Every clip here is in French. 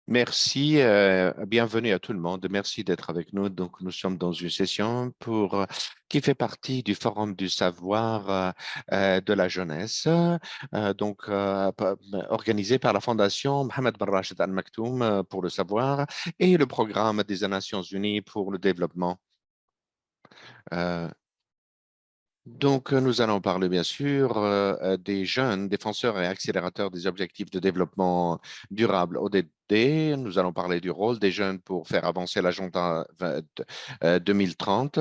Merci, bienvenue à tout le monde. Merci d'être avec nous. Donc, nous sommes dans une session qui fait partie du Forum du savoir de la jeunesse, organisé par la Fondation Mohamed Ben Rachid Al Maktoum pour le savoir et le Programme des Nations Unies pour le développement. Euh, nous allons parler bien sûr des jeunes défenseurs et accélérateurs des objectifs de développement durable ODD. Nous allons parler du rôle des jeunes pour faire avancer l'agenda 2030.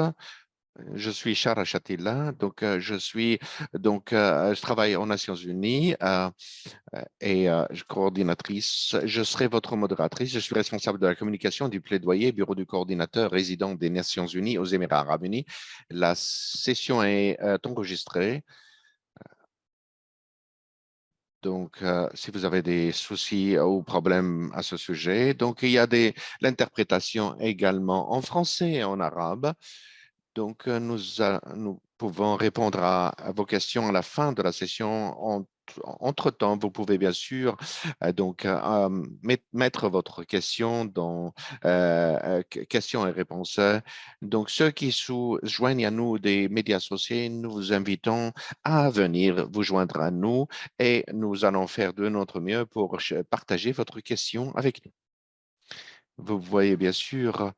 Je suis Chara Chatilla, je travaille aux Nations Unies coordinatrice. Je serai votre modératrice. Je suis responsable de la communication, du plaidoyer, bureau du coordinateur résident des Nations Unies aux Émirats Arabes Unis. La session est enregistrée. Si vous avez des soucis ou problèmes à ce sujet, il y a l'interprétation également en français et en arabe. Nous pouvons répondre à vos questions à la fin de la session. Entre-temps, vous pouvez bien sûr mettre votre question dans questions et réponses. Donc, ceux qui joignent à nous des médias sociaux, nous vous invitons à venir vous joindre à nous et nous allons faire de notre mieux pour partager votre question avec nous. Vous voyez bien sûr,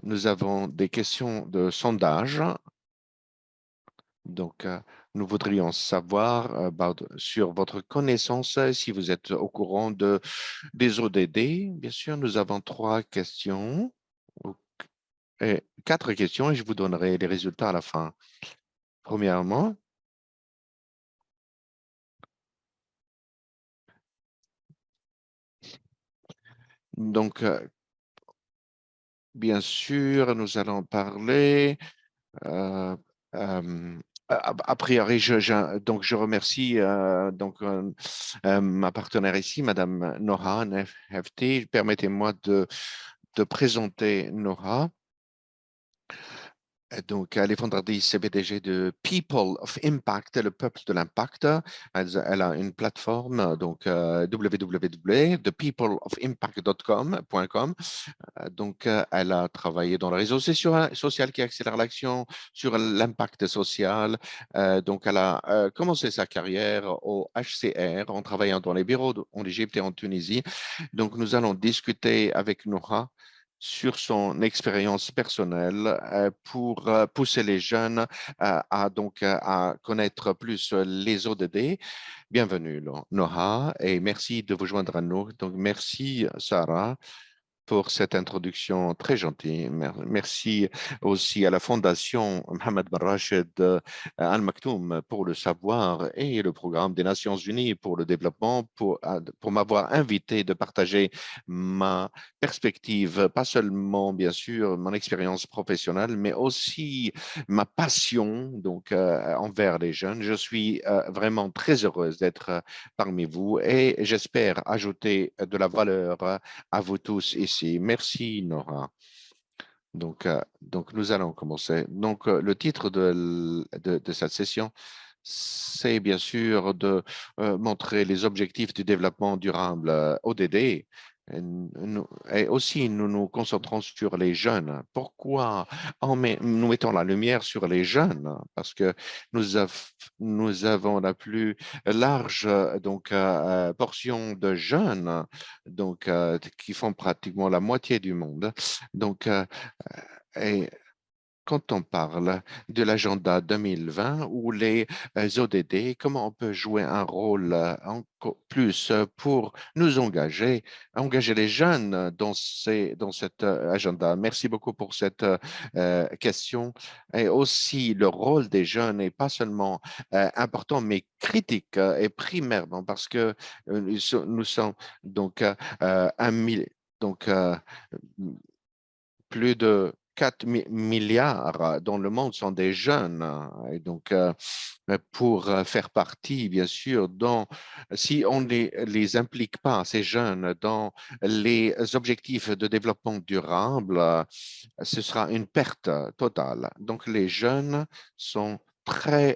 nous avons des questions de sondage. Donc, nous voudrions savoir sur votre connaissance, si vous êtes au courant des ODD. Bien sûr, nous avons trois questions, et quatre questions, et je vous donnerai les résultats à la fin. Premièrement, donc, bien sûr, nous allons parler. euh, euh, a priori, je remercie ma partenaire ici, Madame Nora FT. Permettez-moi de présenter Nora. Elle est fondatrice et PDG de People of Impact, le peuple de l'impact. Elle a une plateforme, www.thepeopleofimpact.com. Elle a travaillé dans le réseau social qui accélère l'action sur l'impact social. Elle a commencé sa carrière au HCR en travaillant dans les bureaux en Égypte et en Tunisie. Donc, nous allons discuter avec Nora sur son expérience personnelle pour pousser les jeunes à connaître plus les ODD. Bienvenue, Noha, et merci de vous joindre à nous. Donc, merci, Sarah, pour cette introduction très gentille. Merci aussi à la Fondation Mohamed Ben Rachid Al Maktoum pour le savoir et le programme des Nations Unies pour le développement pour m'avoir invité de partager ma perspective, pas seulement bien sûr mon expérience professionnelle, mais aussi ma passion envers les jeunes. Je suis vraiment très heureuse d'être parmi vous et j'espère ajouter de la valeur à vous tous ici. Merci, Nora. Nous allons commencer. Le titre de cette session, c'est bien sûr de montrer les objectifs du développement durable, ODD. Et aussi, nous nous concentrons sur les jeunes. Pourquoi nous mettons la lumière sur les jeunes? Parce que nous avons la plus large portion de jeunes qui font pratiquement la moitié du monde. Donc, et quand on parle de l'agenda 2020 ou les ODD, comment on peut jouer un rôle encore plus pour nous engager les jeunes dans cet agenda? Merci beaucoup pour cette question. Et aussi, le rôle des jeunes n'est pas seulement important, mais critique et primaire, parce que nous sommes un million. Donc, plus de 4 milliards dans le monde sont des jeunes. Et pour faire partie, bien sûr, si on ne les implique pas, ces jeunes, dans les objectifs de développement durable, ce sera une perte totale. Donc, les jeunes sont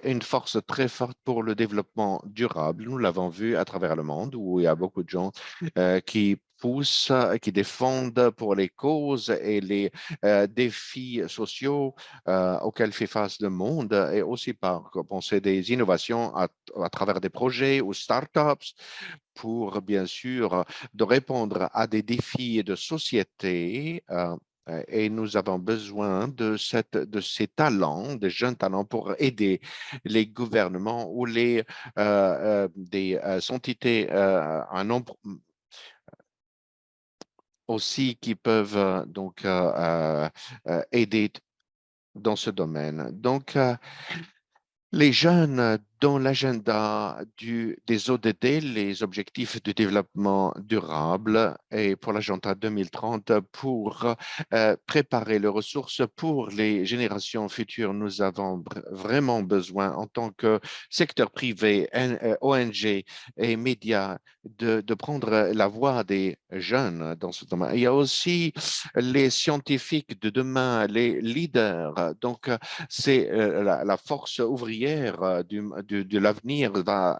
une force très forte pour le développement durable. Nous l'avons vu à travers le monde où il y a beaucoup de gens qui poussent, qui défendent pour les causes et les défis sociaux auxquels fait face le monde, et aussi par penser des innovations à travers des projets ou startups pour bien sûr de répondre à des défis de société. Et nous avons besoin de ces talents, de jeunes talents pour aider les gouvernements ou des entités, un nombre aussi qui peuvent aider dans ce domaine. Donc, les jeunes dans l'agenda des ODD, les objectifs de développement durable, et pour l'agenda 2030, pour préparer les ressources pour les générations futures, nous avons vraiment besoin, en tant que secteur privé, ONG et médias, de prendre la voix des jeunes dans ce domaine. Il y a aussi les scientifiques de demain, les leaders. Donc, c'est la force ouvrière de l'avenir va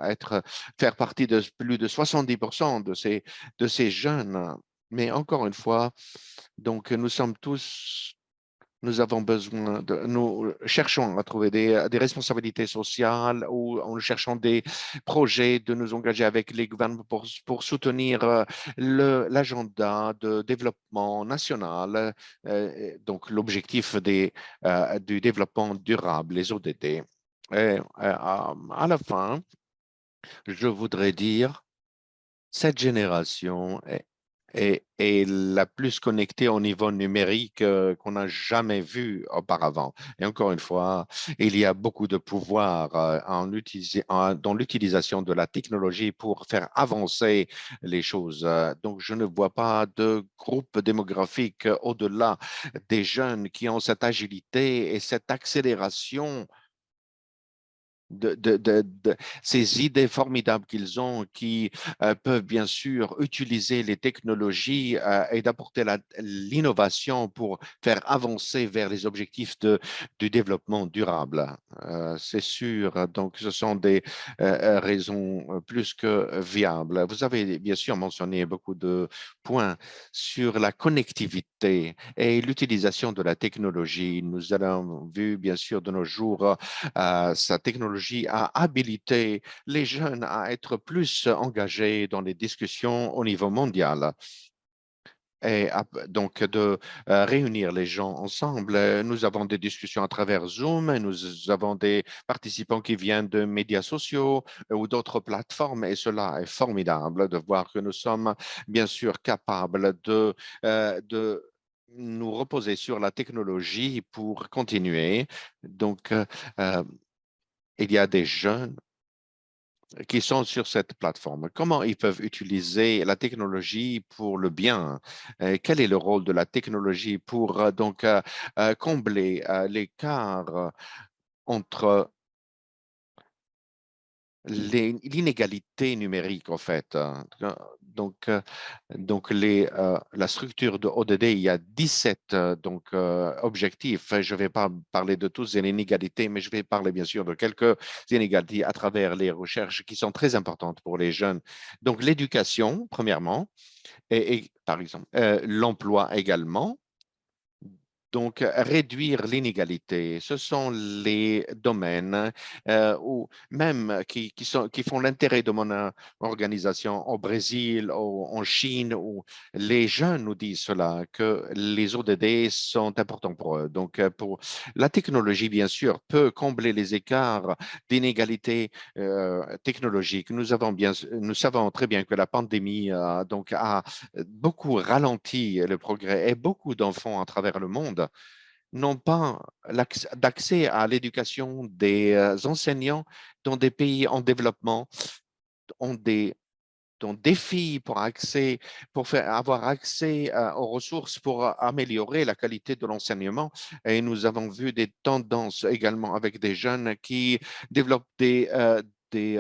faire partie de plus de 70% de ces jeunes. Mais encore une fois, donc nous avons besoin nous cherchons à trouver des responsabilités sociales, ou en cherchant des projets de nous engager avec les gouvernements pour soutenir l'agenda de développement national, donc l'objectif du développement durable, les ODD. Et à la fin, je voudrais dire cette génération est la plus connectée au niveau numérique qu'on n'a jamais vu auparavant. Et encore une fois, il y a beaucoup de pouvoir dans l'utilisation de la technologie pour faire avancer les choses. Donc, je ne vois pas de groupe démographique au-delà des jeunes qui ont cette agilité et cette accélération ces idées formidables qu'ils ont, qui peuvent bien sûr utiliser les technologies et d'apporter l'innovation pour faire avancer vers les objectifs du développement durable. C'est sûr, donc ce sont des raisons plus que viables. Vous avez bien sûr mentionné beaucoup de points sur la connectivité et l'utilisation de la technologie. Nous avons vu bien sûr de nos jours sa technologie a habilité les jeunes à être plus engagés dans les discussions au niveau mondial. Et donc, de réunir les gens ensemble. Nous avons des discussions à travers Zoom, et nous avons des participants qui viennent de médias sociaux ou d'autres plateformes, et cela est formidable de voir que nous sommes bien sûr capables de nous reposer sur la technologie pour continuer. Donc, euh, il y a des jeunes qui sont sur cette plateforme. Comment ils peuvent utiliser la technologie pour le bien? Quel est le rôle de la technologie pour combler l'écart entre l'inégalité numérique, en fait. Donc, euh, la structure de ODD, il y a 17 objectifs. Je ne vais pas parler de tous les inégalités, mais je vais parler bien sûr de quelques inégalités à travers les recherches qui sont très importantes pour les jeunes. Donc, l'éducation, premièrement, et par exemple, l'emploi également. Donc, réduire l'inégalité, ce sont les domaines où même qui font l'intérêt de mon organisation au Brésil, en Chine, où les jeunes nous disent cela, que les ODD sont importants pour eux. Donc, pour la technologie, bien sûr, peut combler les écarts d'inégalité technologique. Nous savons très bien que la pandémie a beaucoup ralenti le progrès, et beaucoup d'enfants à travers le monde n'ont pas d'accès à l'éducation. Des enseignants dans des pays en développement ont des défis pour avoir accès aux ressources pour améliorer la qualité de l'enseignement. Et nous avons vu des tendances également avec des jeunes qui développent des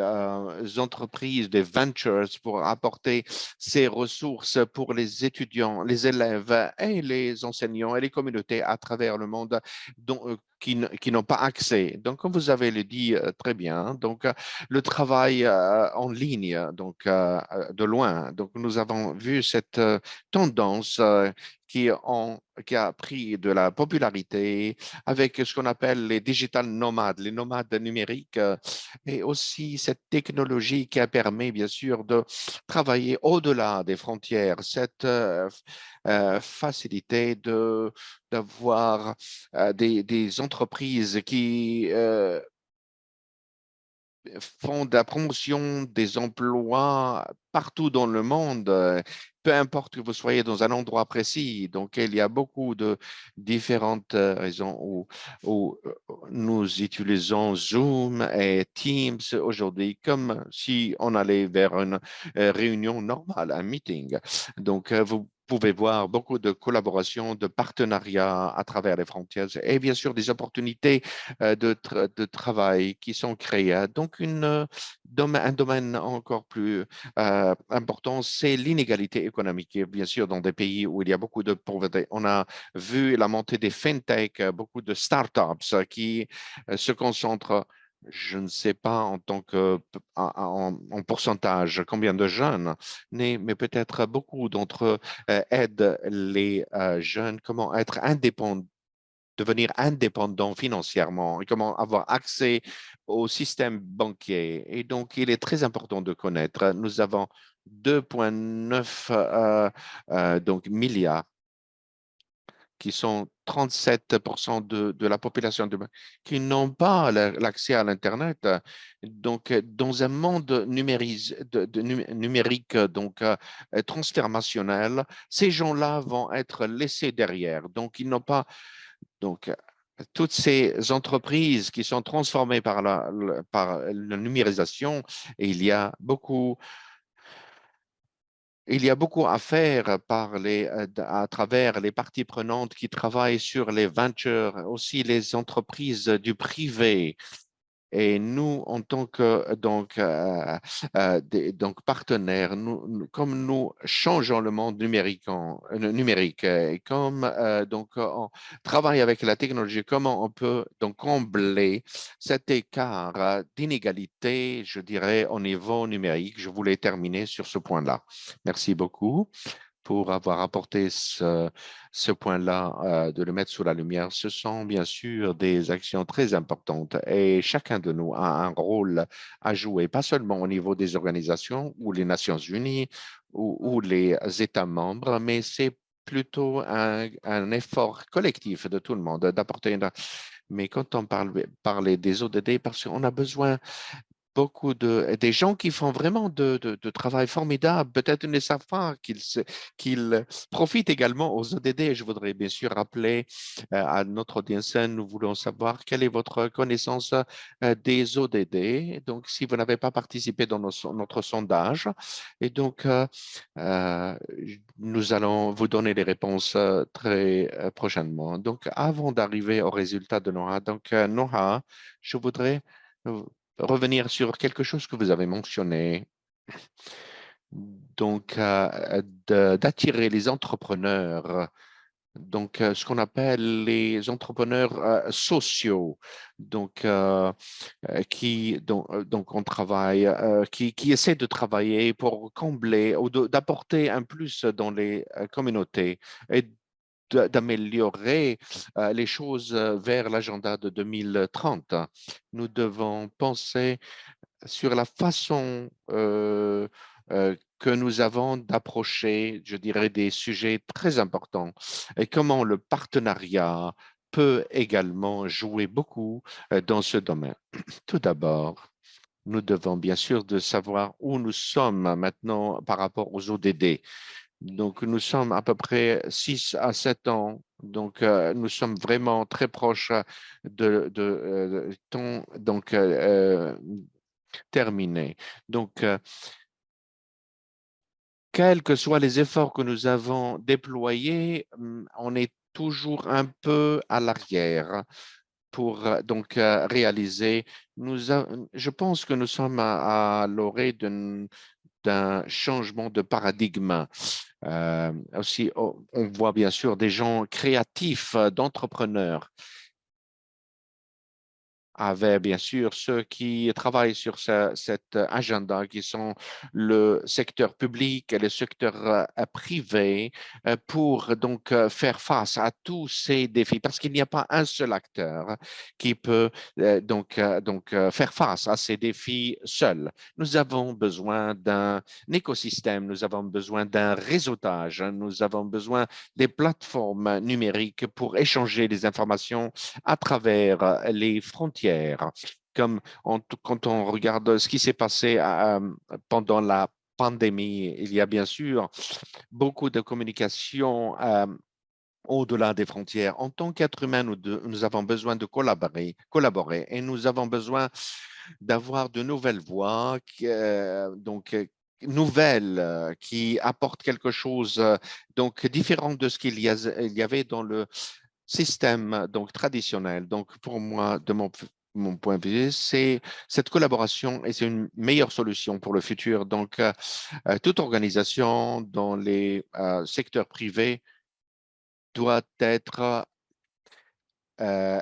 entreprises, des ventures pour apporter ces ressources pour les étudiants, les élèves et les enseignants et les communautés à travers le monde qui n'ont pas accès. Donc, comme vous avez le dit très bien, donc le travail en ligne, donc de loin. Donc, nous avons vu cette tendance qui a pris de la popularité avec ce qu'on appelle les digital nomades, les nomades numériques, et aussi cette technologie qui a permis, bien sûr, de travailler au-delà des frontières, cette facilité d'avoir des entreprises qui font de la promotion des emplois partout dans le monde, peu importe que vous soyez dans un endroit précis. Donc, il y a beaucoup de différentes raisons où nous utilisons Zoom et Teams aujourd'hui comme si on allait vers une réunion normale, un meeting. Donc, vous pouvez voir beaucoup de collaboration, de partenariats à travers les frontières et bien sûr des opportunités de travail qui sont créés. Donc, un domaine encore plus important, c'est l'inégalité économique. Et bien sûr, dans des pays où il y a beaucoup de pauvreté, on a vu la montée des fintech, beaucoup de startups qui se concentrent. Je ne sais pas en tant que en pourcentage combien de jeunes, mais peut-être beaucoup d'entre eux aident les jeunes comment être indépendants, devenir indépendant financièrement et comment avoir accès au système banquier. Et donc, il est très important de connaître. Nous avons 2,9 donc milliards qui sont 37% de la population qui n'ont pas l'accès à l'Internet. Donc, dans un monde numérique transformationnel, ces gens-là vont être laissés derrière. Donc, ils n'ont pas donc, toutes ces entreprises qui sont transformées par la numérisation, et il y a beaucoup à faire à travers les parties prenantes qui travaillent sur les ventures, aussi les entreprises du privé. Et nous, en tant que donc partenaires, comme nous changeons le monde numérique et comme on travaille avec la technologie, comment on peut donc combler cet écart d'inégalité, je dirais, au niveau numérique. Je voulais terminer sur ce point-là. Merci beaucoup pour avoir apporté ce point-là, de le mettre sous la lumière. Ce sont bien sûr des actions très importantes et chacun de nous a un rôle à jouer, pas seulement au niveau des organisations ou les Nations Unies ou les États membres, mais c'est plutôt un effort collectif de tout le monde d'apporter une... Mais quand on parle des ODD, parce qu'on a besoin beaucoup des gens qui font vraiment de travail formidable. Peut-être ils ne savent pas qu'ils profitent également aux ODD. Je voudrais bien sûr rappeler à notre audience, nous voulons savoir quelle est votre connaissance des ODD. Donc, si vous n'avez pas participé dans notre sondage, et donc euh, nous allons vous donner les réponses très prochainement. Donc, avant d'arriver au résultat de Noah, donc Noah, je voudrais revenir sur quelque chose que vous avez mentionné, donc d'attirer les entrepreneurs, donc ce qu'on appelle les entrepreneurs sociaux, donc donc on travaille, qui essaient de travailler pour combler ou d'apporter un plus dans les communautés et d'améliorer les choses vers l'agenda de 2030. Nous devons penser sur la façon que nous avons d'approcher, je dirais, des sujets très importants et comment le partenariat peut également jouer beaucoup dans ce domaine. Tout d'abord, nous devons bien sûr de savoir où nous sommes maintenant par rapport aux ODD. Donc, nous sommes à peu près 6 à 7 ans. Donc, nous sommes vraiment très proches de temps terminé. Donc, quels que soient les efforts que nous avons déployés, on est toujours un peu à l'arrière. pour réaliser. Je pense que nous sommes à l'orée d'un changement de paradigme. Aussi, on voit bien sûr des gens créatifs, d'entrepreneurs avec bien sûr ceux qui travaillent sur cet agenda, qui sont le secteur public et le secteur privé, pour donc faire face à tous ces défis, parce qu'il n'y a pas un seul acteur qui peut faire face à ces défis seul. Nous avons besoin d'un écosystème, nous avons besoin d'un réseautage, nous avons besoin des plateformes numériques pour échanger les informations à travers les frontières. Comme quand on regarde ce qui s'est passé pendant la pandémie, il y a bien sûr beaucoup de communication au-delà des frontières. En tant qu'être humain, nous avons besoin de collaborer et nous avons besoin d'avoir de nouvelles voies, nouvelles, qui apportent quelque chose donc différent de ce il y avait dans le système donc traditionnel. Donc pour moi, de mon point de vue, c'est cette collaboration et c'est une meilleure solution pour le futur. Donc, toute organisation dans les secteurs privés doit être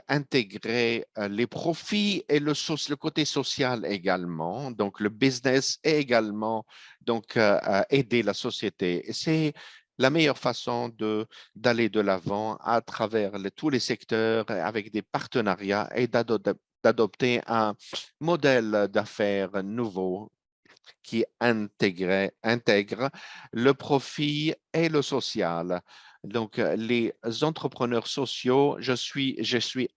intégrer les profits et le côté social également, donc le business et également donc aider la société. Et c'est la meilleure façon d'aller de l'avant à travers tous les secteurs avec des partenariats et d'adopter un modèle d'affaires nouveau qui intègre le profit et le social. Donc, les entrepreneurs sociaux, je suis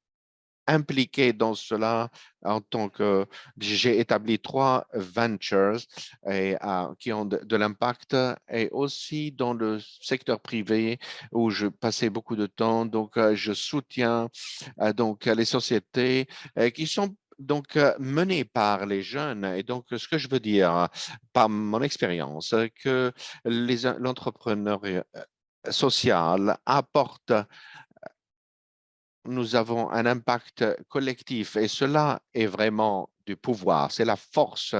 impliqué dans cela en tant que j'ai établi 3 ventures qui ont de l'impact et aussi dans le secteur privé où je passais beaucoup de temps. Donc, je soutiens donc les sociétés qui sont donc menées par les jeunes. Et donc, ce que je veux dire par mon expérience, que l'entrepreneuriat social apporte, nous avons un impact collectif et cela est vraiment du pouvoir. C'est la force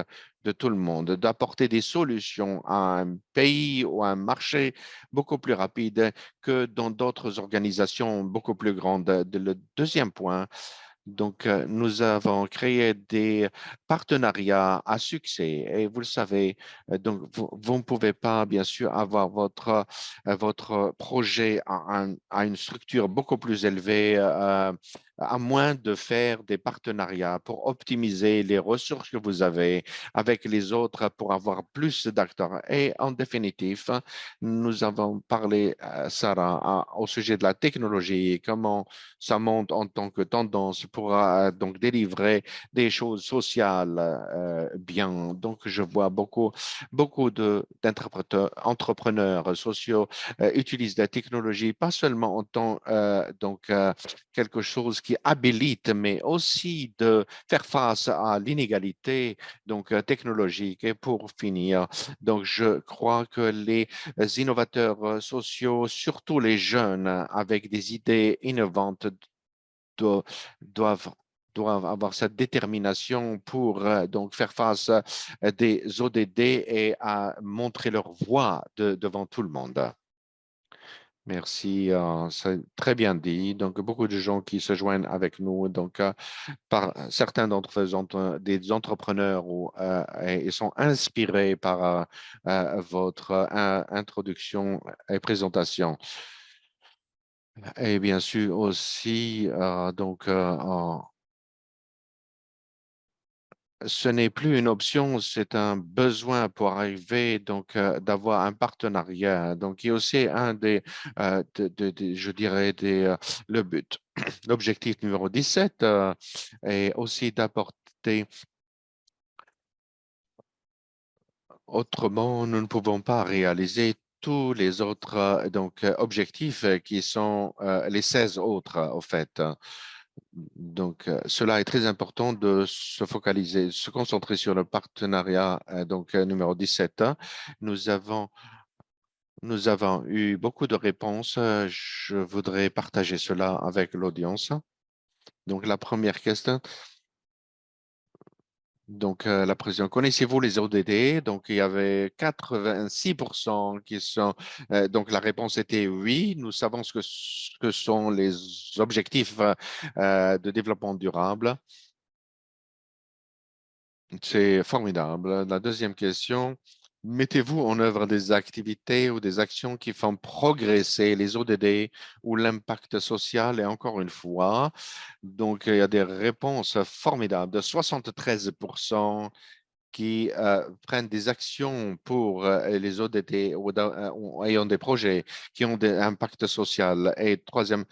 de tout le monde d'apporter des solutions à un pays ou à un marché beaucoup plus rapide que dans d'autres organisations beaucoup plus grandes. Le deuxième point, donc, nous avons créé des partenariats à succès et vous le savez, donc vous ne pouvez pas, bien sûr, avoir votre projet à une structure beaucoup plus élevée, à moins de faire des partenariats pour optimiser les ressources que vous avez avec les autres pour avoir plus d'acteurs. Et en définitive, nous avons parlé, Sarah, au sujet de la technologie, comment ça monte en tant que tendance pour donc délivrer des choses sociales bien. Donc, je vois beaucoup d'entrepreneurs sociaux utilisent la technologie pas seulement en tant quelque chose qui habilite, mais aussi de faire face à l'inégalité donc technologique. Et pour finir, donc je crois que les innovateurs sociaux, surtout les jeunes avec des idées innovantes, do- doivent doivent avoir cette détermination pour donc faire face à des ODD et à montrer leur voix devant tout le monde. Merci, c'est très bien dit. Donc, beaucoup de gens qui se joignent avec nous. Donc, certains d'entre eux sont des entrepreneurs et ils sont inspirés par votre introduction et présentation. Et bien sûr aussi, ce n'est plus une option, c'est un besoin pour arriver donc d'avoir un partenariat. Donc, il y a aussi un je dirais, le but, l'objectif numéro 17 est aussi d'apporter. Autrement, nous ne pouvons pas réaliser tous les autres objectifs qui sont les 16 autres, au fait. Donc, cela est très important de se focaliser, se concentrer sur le partenariat numéro 17. Nous avons, nous avons eu beaucoup de réponses. Je voudrais partager cela avec l'audience. Donc, la première question, donc la présidente, connaissez-vous les ODD? Donc, il y avait 86% qui sont, donc la réponse était oui, nous savons ce que sont les objectifs de développement durable. C'est formidable. La deuxième question, mettez-vous en œuvre des activités ou des actions qui font progresser les ODD ou l'impact social? Et encore une fois, donc il y a des réponses formidables de 73% qui prennent des actions pour les ODD ou ayant des projets qui ont des impacts social. Et troisièmement,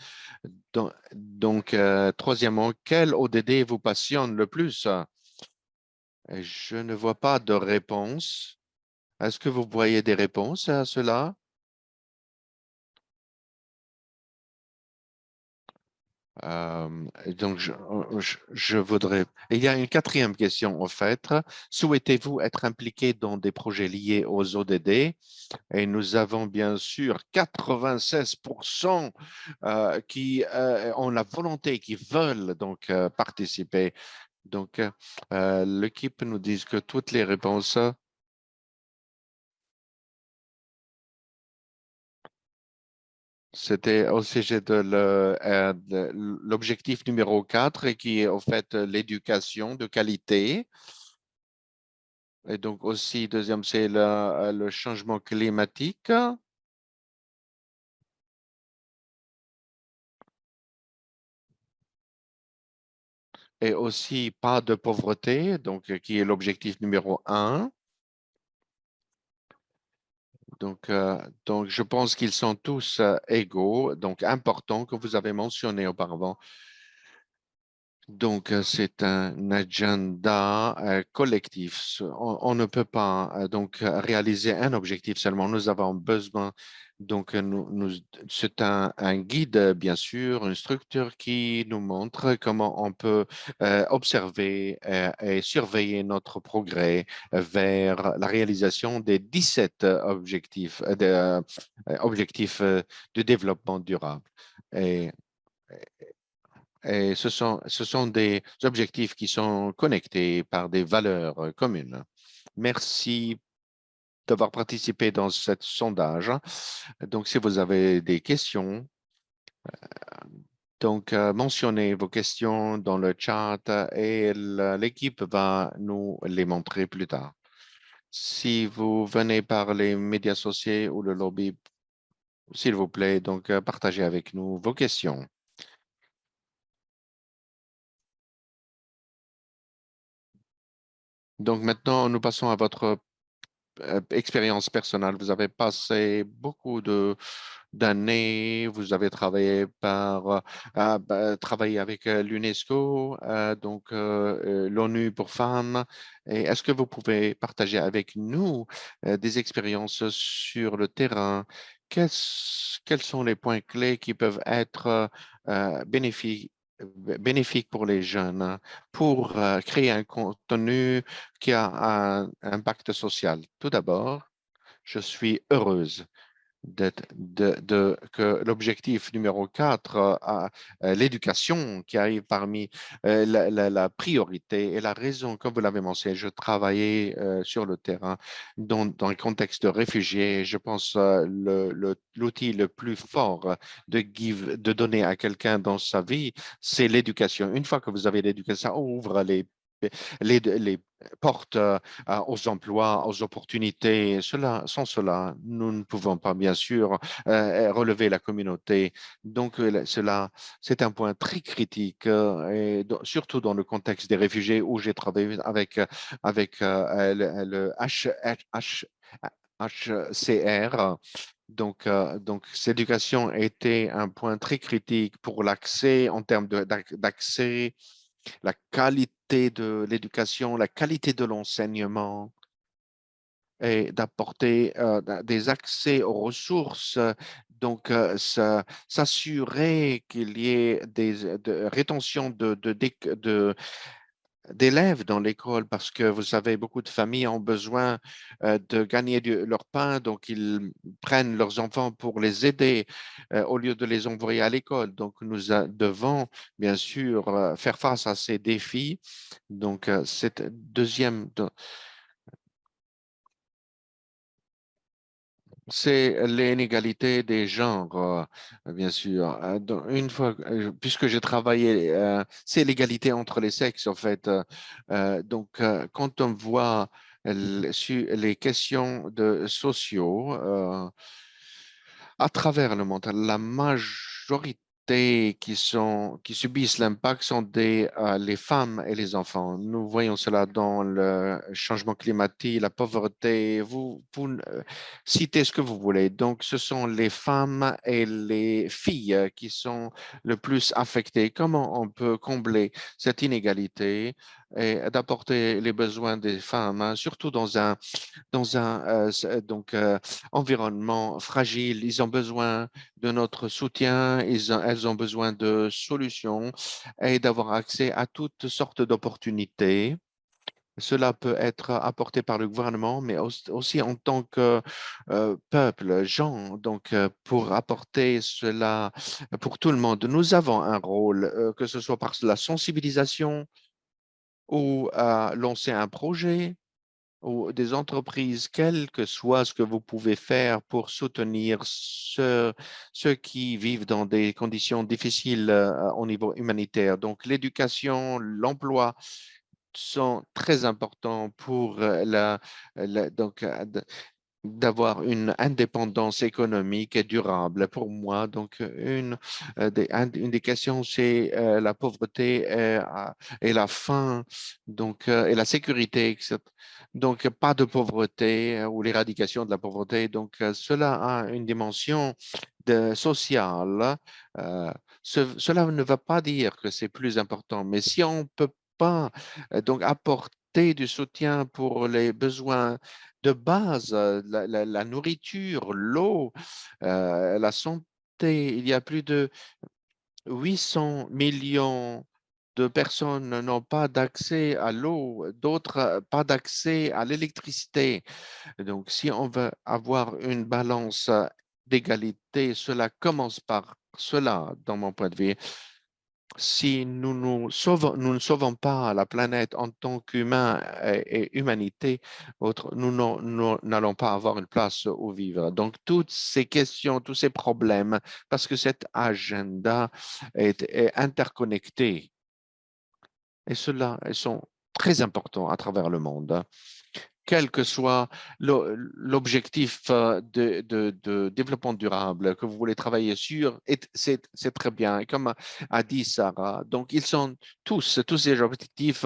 quel ODD vous passionne le plus? Je ne vois pas de réponse. Est-ce que vous voyez des réponses à cela? Donc, je voudrais. Il y a une quatrième question, en fait. Souhaitez-vous être impliqué dans des projets liés aux ODD? Et nous avons bien sûr 96% qui ont la volonté, qui veulent donc participer. Donc, l'équipe nous dit que toutes les réponses. C'était au sujet de l'objectif numéro 4 et qui est au fait l'éducation de qualité. Et donc aussi, deuxième, c'est le changement climatique et aussi pas de pauvreté, donc qui est l'objectif numéro 1. Donc, je pense qu'ils sont tous égaux, donc importants que vous avez mentionné auparavant. Donc, c'est un agenda collectif. On ne peut pas donc réaliser un objectif seulement. Nous avons besoin, donc, c'est un guide, bien sûr, une structure qui nous montre comment on peut observer et surveiller notre progrès vers la réalisation des 17 objectifs de développement durable. Et et ce sont des objectifs qui sont connectés par des valeurs communes. Merci d'avoir participé dans ce sondage. Donc, si vous avez des questions, donc mentionnez vos questions dans le chat et l'équipe va nous les montrer plus tard. Si vous venez par les médias sociaux ou le lobby, s'il vous plaît, donc partagez avec nous vos questions. Donc maintenant, nous passons à votre expérience personnelle. Vous avez passé beaucoup d'années, vous avez travaillé travaillé avec l'UNESCO, l'ONU pour femmes. Et est-ce que vous pouvez partager avec nous des expériences sur le terrain? Quels sont les points clés qui peuvent être bénéfiques pour les jeunes pour créer un contenu qui a un impact social? Tout d'abord, je suis heureuse que l'objectif numéro 4, l'éducation qui arrive parmi la priorité et la raison, comme vous l'avez mentionné, je travaillais sur le terrain dans le contexte de réfugiés. Je pense l'outil le plus fort de donner à quelqu'un dans sa vie, c'est l'éducation. Une fois que vous avez l'éducation, ça ouvre les portes aux emplois, aux opportunités. Sans cela, nous ne pouvons pas, bien sûr, relever la communauté. Donc, c'est un point très critique, surtout dans le contexte des réfugiés où j'ai travaillé avec le HCR. Donc, cette éducation était un point très critique pour l'accès en termes d'accès, la qualité de l'éducation, la qualité de l'enseignement et d'apporter des accès aux ressources. Donc, s'assurer qu'il y ait des de rétention d'élèves dans l'école parce que vous savez, beaucoup de familles ont besoin de gagner leur pain, donc ils prennent leurs enfants pour les aider au lieu de les envoyer à l'école. Donc nous devons bien sûr faire face à ces défis. Donc cette deuxième, c'est l'inégalité des genres, bien sûr. Une fois, puisque j'ai travaillé, c'est l'égalité entre les sexes, en fait. Quand on voit sur les questions de sociaux, à travers le monde, la majorité qui subissent l'impact sont les femmes et les enfants. Nous voyons cela dans le changement climatique, la pauvreté. Vous citez ce que vous voulez. Donc, ce sont les femmes et les filles qui sont le plus affectées. Comment on peut combler cette inégalité et d'apporter les besoins des femmes, hein, surtout dans un environnement fragile. Ils ont besoin de notre soutien, elles ont besoin de solutions et d'avoir accès à toutes sortes d'opportunités. Cela peut être apporté par le gouvernement, mais aussi en tant que peuple, gens, pour apporter cela pour tout le monde. Nous avons un rôle, que ce soit par la sensibilisation ou lancer un projet ou des entreprises, quel que soit ce que vous pouvez faire pour soutenir ceux qui vivent dans des conditions difficiles au niveau humanitaire. Donc, l'éducation, l'emploi sont très importants pour d'avoir une indépendance économique et durable pour moi. Donc, une des questions, c'est la pauvreté et la faim, et la sécurité, etc. Donc, pas de pauvreté ou l'éradication de la pauvreté. Donc, cela a une dimension sociale. Euh, Cela ne va pas dire que c'est plus important, mais si on peut pas apporter du soutien pour les besoins de base, la nourriture, l'eau, la santé. Il y a plus de 800 millions de personnes n'ont pas d'accès à l'eau, d'autres pas d'accès à l'électricité. Donc, si on veut avoir une balance d'égalité, cela commence par cela, dans mon point de vue. Si nous ne sauvons pas la planète en tant qu'humains et humanité, nous n'allons pas avoir une place où vivre. Donc, toutes ces questions, tous ces problèmes, parce que cet agenda est interconnecté et cela, ils sont très importants à travers le monde, quel que soit l'objectif de développement durable que vous voulez travailler sur, c'est très bien. Et comme a dit Sarah, donc ils sont tous ces objectifs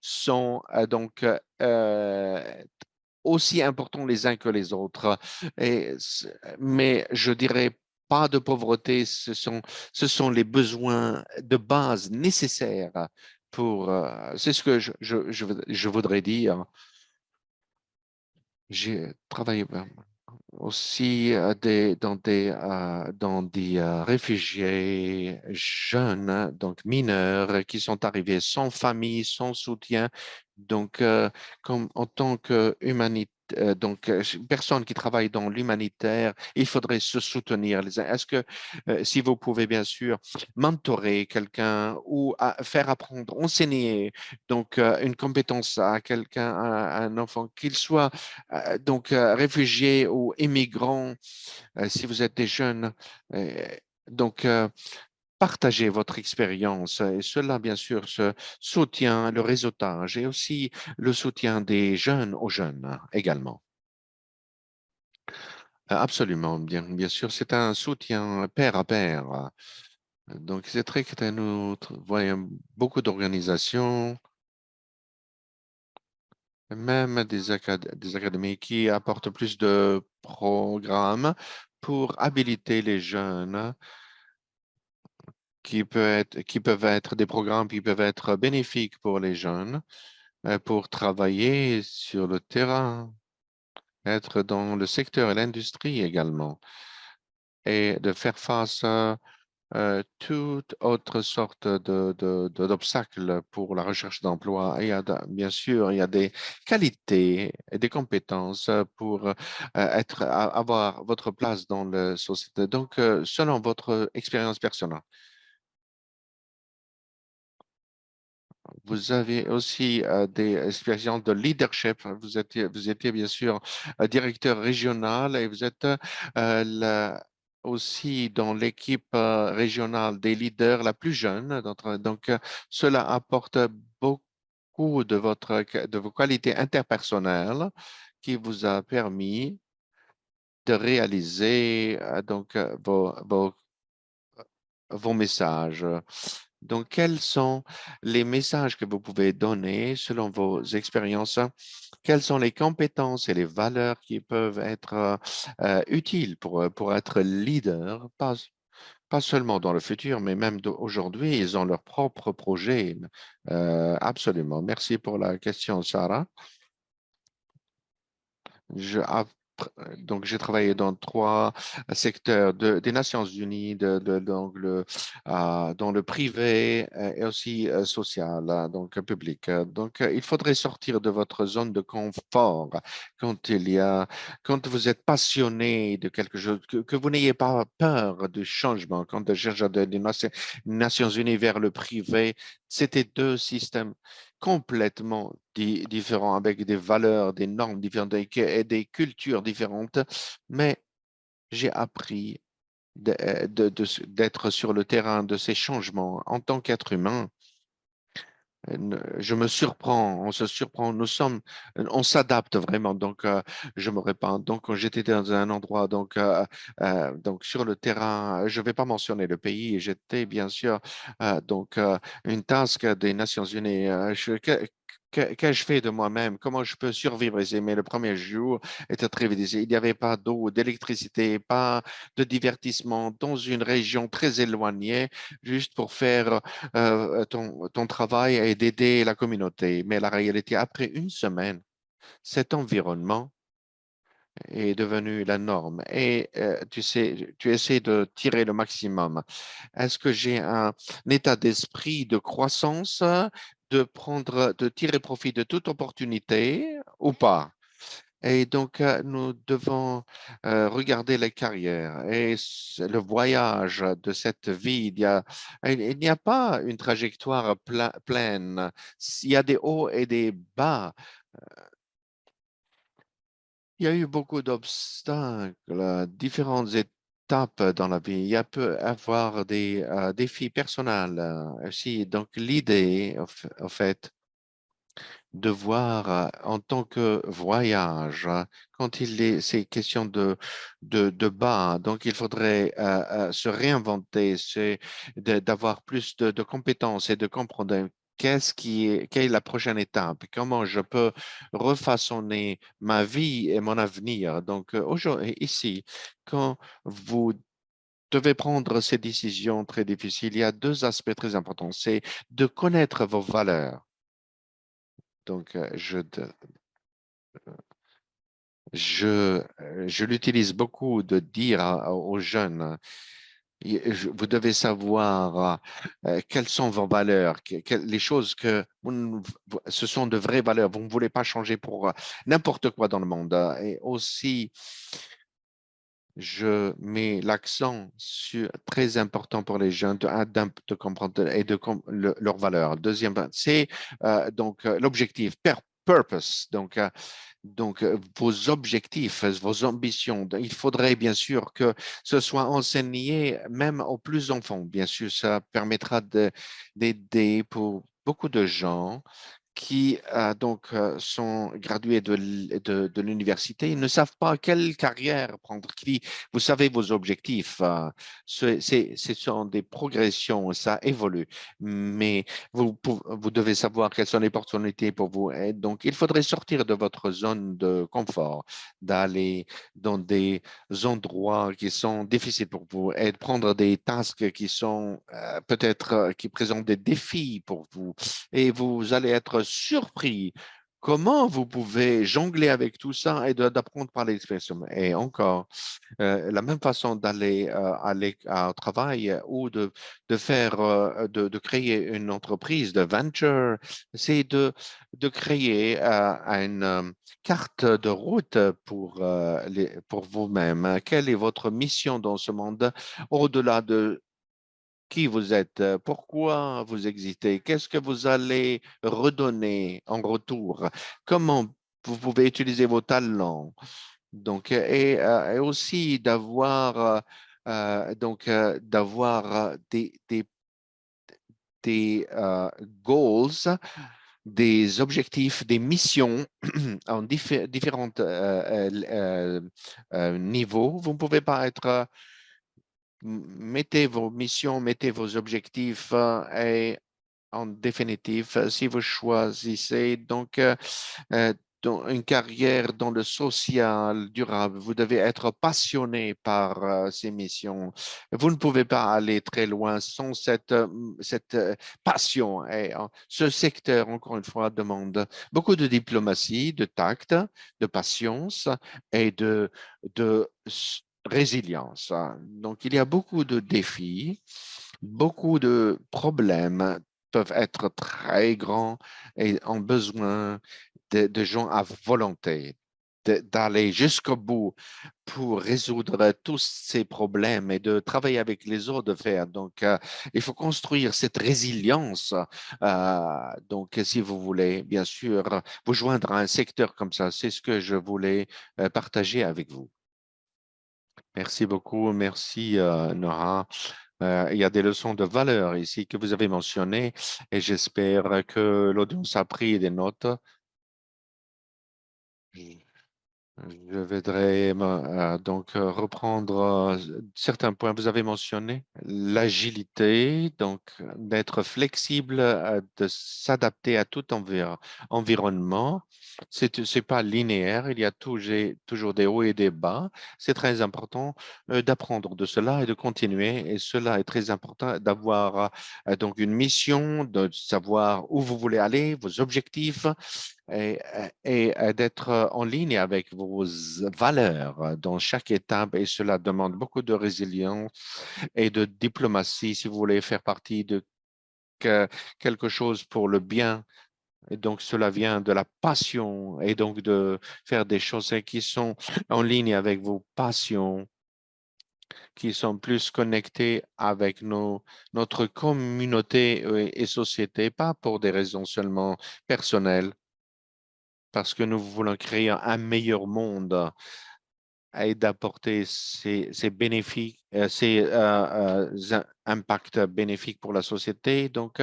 sont aussi importants les uns que les autres. Mais je dirais pas de pauvreté, ce sont les besoins de base nécessaires c'est ce que je voudrais dire. J'ai travaillé aussi dans des réfugiés jeunes, hein, donc mineurs, qui sont arrivés sans famille, sans soutien. Donc, comme en tant que personne qui travaille dans l'humanitaire, il faudrait se soutenir. Est-ce que, si vous pouvez bien sûr mentorer quelqu'un ou faire apprendre, enseigner une compétence à quelqu'un, à un enfant, qu'il soit réfugiés ou immigrants, si vous êtes des jeunes. euh, donc, partagez votre expérience et cela, bien sûr, se soutient le réseautage et aussi le soutien des jeunes aux jeunes également. Absolument, bien sûr, c'est un soutien pair à pair. Donc, c'est très que nous voyons beaucoup d'organisations, même des académies qui apportent plus de programmes pour habiliter les jeunes qui peuvent être des programmes qui peuvent être bénéfiques pour les jeunes, pour travailler sur le terrain, être dans le secteur et l'industrie également, et de faire face toute autre sorte d'obstacles pour la recherche d'emploi. Bien sûr, il y a des qualités et des compétences pour avoir votre place dans la société. Donc, selon votre expérience personnelle, vous avez aussi des expériences de leadership. Vous étiez bien sûr directeur régional et vous êtes aussi dans l'équipe régionale des leaders la plus jeune. Donc, cela apporte beaucoup de vos qualités interpersonnelles qui vous a permis de réaliser vos messages. Donc, quels sont les messages que vous pouvez donner selon vos expériences? Quelles sont les compétences et les valeurs qui peuvent être utiles pour être leader, pas seulement dans le futur, mais même aujourd'hui, ils ont leur propre projet. Absolument. Merci pour la question, Sarah. Je, ap- donc, j'ai travaillé dans trois secteurs des Nations Unies, dans le privé et aussi social, donc public. Donc, il faudrait sortir de votre zone de confort quand quand vous êtes passionné de quelque chose, que vous n'ayez pas peur du changement. Quand je cherche des Nations Unies vers le privé, c'était deux systèmes complètement différents, avec des valeurs, des normes différentes et des cultures différentes, mais j'ai appris d'être sur le terrain de ces changements en tant qu'être humain. Je me surprends, on se surprend, on s'adapte vraiment. Donc, je me répands. Donc, quand j'étais dans un endroit, donc sur le terrain, je ne vais pas mentionner le pays, j'étais bien sûr une task des Nations Unies. Qu'ai-je fait de moi-même? Comment je peux survivre ici? Mais le premier jour était très difficile. Il n'y avait pas d'eau, d'électricité, pas de divertissement dans une région très éloignée, juste pour faire ton travail est d'aider la communauté. Mais la réalité, après une semaine, cet environnement est devenu la norme. Et tu sais, tu essaies de tirer le maximum. Est-ce que j'ai un état d'esprit de croissance, de tirer profit de toute opportunité ou pas? Et donc, nous devons regarder les carrières et le voyage de cette vie. Il n'y a pas une trajectoire pleine. Il y a des hauts et des bas. Il y a eu beaucoup d'obstacles, différentes étapes dans la vie. Il y a peut avoir des défis personnels aussi. Donc, l'idée, en fait, de voir en tant que voyage, quand c'est question de bas, donc il faudrait se réinventer, d'avoir plus de compétences et de comprendre quelle est la prochaine étape, comment je peux refaçonner ma vie et mon avenir. Donc, aujourd'hui, ici, quand vous devez prendre ces décisions très difficiles, il y a deux aspects très importants. C'est de connaître vos valeurs. Donc, je l'utilise beaucoup de dire aux jeunes, vous devez savoir quelles sont vos valeurs, les choses ce sont de vraies valeurs. Vous ne voulez pas changer pour n'importe quoi dans le monde. Et aussi, je mets l'accent sur très important pour les jeunes de comprendre et leurs valeurs. Deuxième, c'est l'objectif, purpose. Donc, vos objectifs, vos ambitions. Il faudrait bien sûr que ce soit enseigné même aux plus enfants. Bien sûr, ça permettra d'aider pour beaucoup de gens qui sont gradués de l'université, ils ne savent pas quelle carrière prendre. Vous savez vos objectifs, ce sont des progressions, ça évolue, mais vous devez savoir quelles sont les opportunités pour vous. Et donc, il faudrait sortir de votre zone de confort, d'aller dans des endroits qui sont difficiles pour vous et de prendre des tasks qui sont peut-être qui présentent des défis pour vous et vous allez être surpris comment vous pouvez jongler avec tout ça et d'apprendre par l'expression. Et encore, la même façon d'aller aller au travail ou de faire, de créer une entreprise de venture, c'est de créer une carte de route pour vous-même. Quelle est votre mission dans ce monde au-delà de qui vous êtes, pourquoi vous existez, qu'est-ce que vous allez redonner en retour, comment vous pouvez utiliser vos talents. Donc, et aussi d'avoir des goals, des objectifs, des missions en différents niveaux. Vous ne pouvez pas être mettez vos missions, mettez vos objectifs et en définitive, si vous choisissez euh, dans une carrière dans le social durable, vous devez être passionné par ces missions. Vous ne pouvez pas aller très loin sans cette passion. Et ce secteur, encore une fois, demande beaucoup de diplomatie, de tact, de patience et de résilience. Donc, il y a beaucoup de défis, beaucoup de problèmes peuvent être très grands et ont besoin de gens à volonté d'aller jusqu'au bout pour résoudre tous ces problèmes et de travailler avec les autres de faire. Donc, il faut construire cette résilience. Donc, si vous voulez, bien sûr, vous joindre à un secteur comme ça, c'est ce que je voulais partager avec vous. Merci beaucoup. Merci, Nora. Il y a des leçons de valeur ici que vous avez mentionnées et j'espère que l'audience a pris des notes. Je voudrais donc reprendre certains points. Vous avez mentionné l'agilité, donc d'être flexible, de s'adapter à tout environnement. C'est pas linéaire, il y a toujours des hauts et des bas. C'est très important d'apprendre de cela et de continuer. Et cela est très important d'avoir donc une mission, de savoir où vous voulez aller, vos objectifs et d'être en ligne avec vos valeurs dans chaque étape. Et cela demande beaucoup de résilience et de diplomatie si vous voulez faire partie de quelque chose pour le bien. Et donc, cela vient de la passion et donc de faire des choses qui sont en ligne avec vos passions, qui sont plus connectées avec notre communauté et société, pas pour des raisons seulement personnelles parce que nous voulons créer un meilleur monde et d'apporter ces bénéfices, ces impacts bénéfiques pour la société. Donc,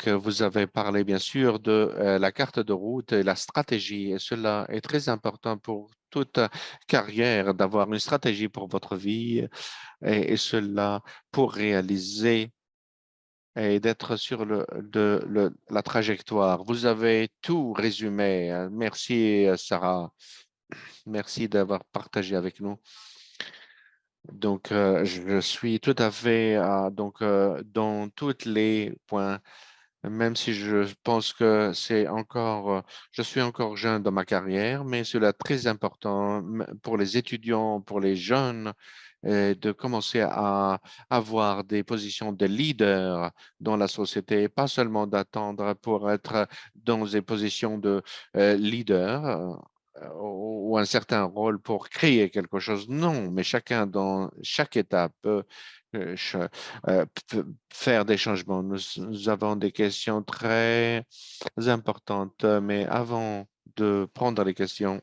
vous avez parlé bien sûr de la carte de route et la stratégie. Et cela est très important pour toute carrière d'avoir une stratégie pour votre vie et cela pour réaliser et d'être sur la trajectoire. Vous avez tout résumé. Merci, Sarah. Merci d'avoir partagé avec nous. Donc, je suis tout à fait dans tous les points, même si je pense que je suis encore jeune dans ma carrière, mais cela est très important pour les étudiants, pour les jeunes, de commencer à avoir des positions de leader dans la société, pas seulement d'attendre pour être dans des positions de leader. Ou un certain rôle pour créer quelque chose. Non, mais chacun dans chaque étape peut faire des changements. Nous avons des questions très importantes, mais avant de prendre les questions,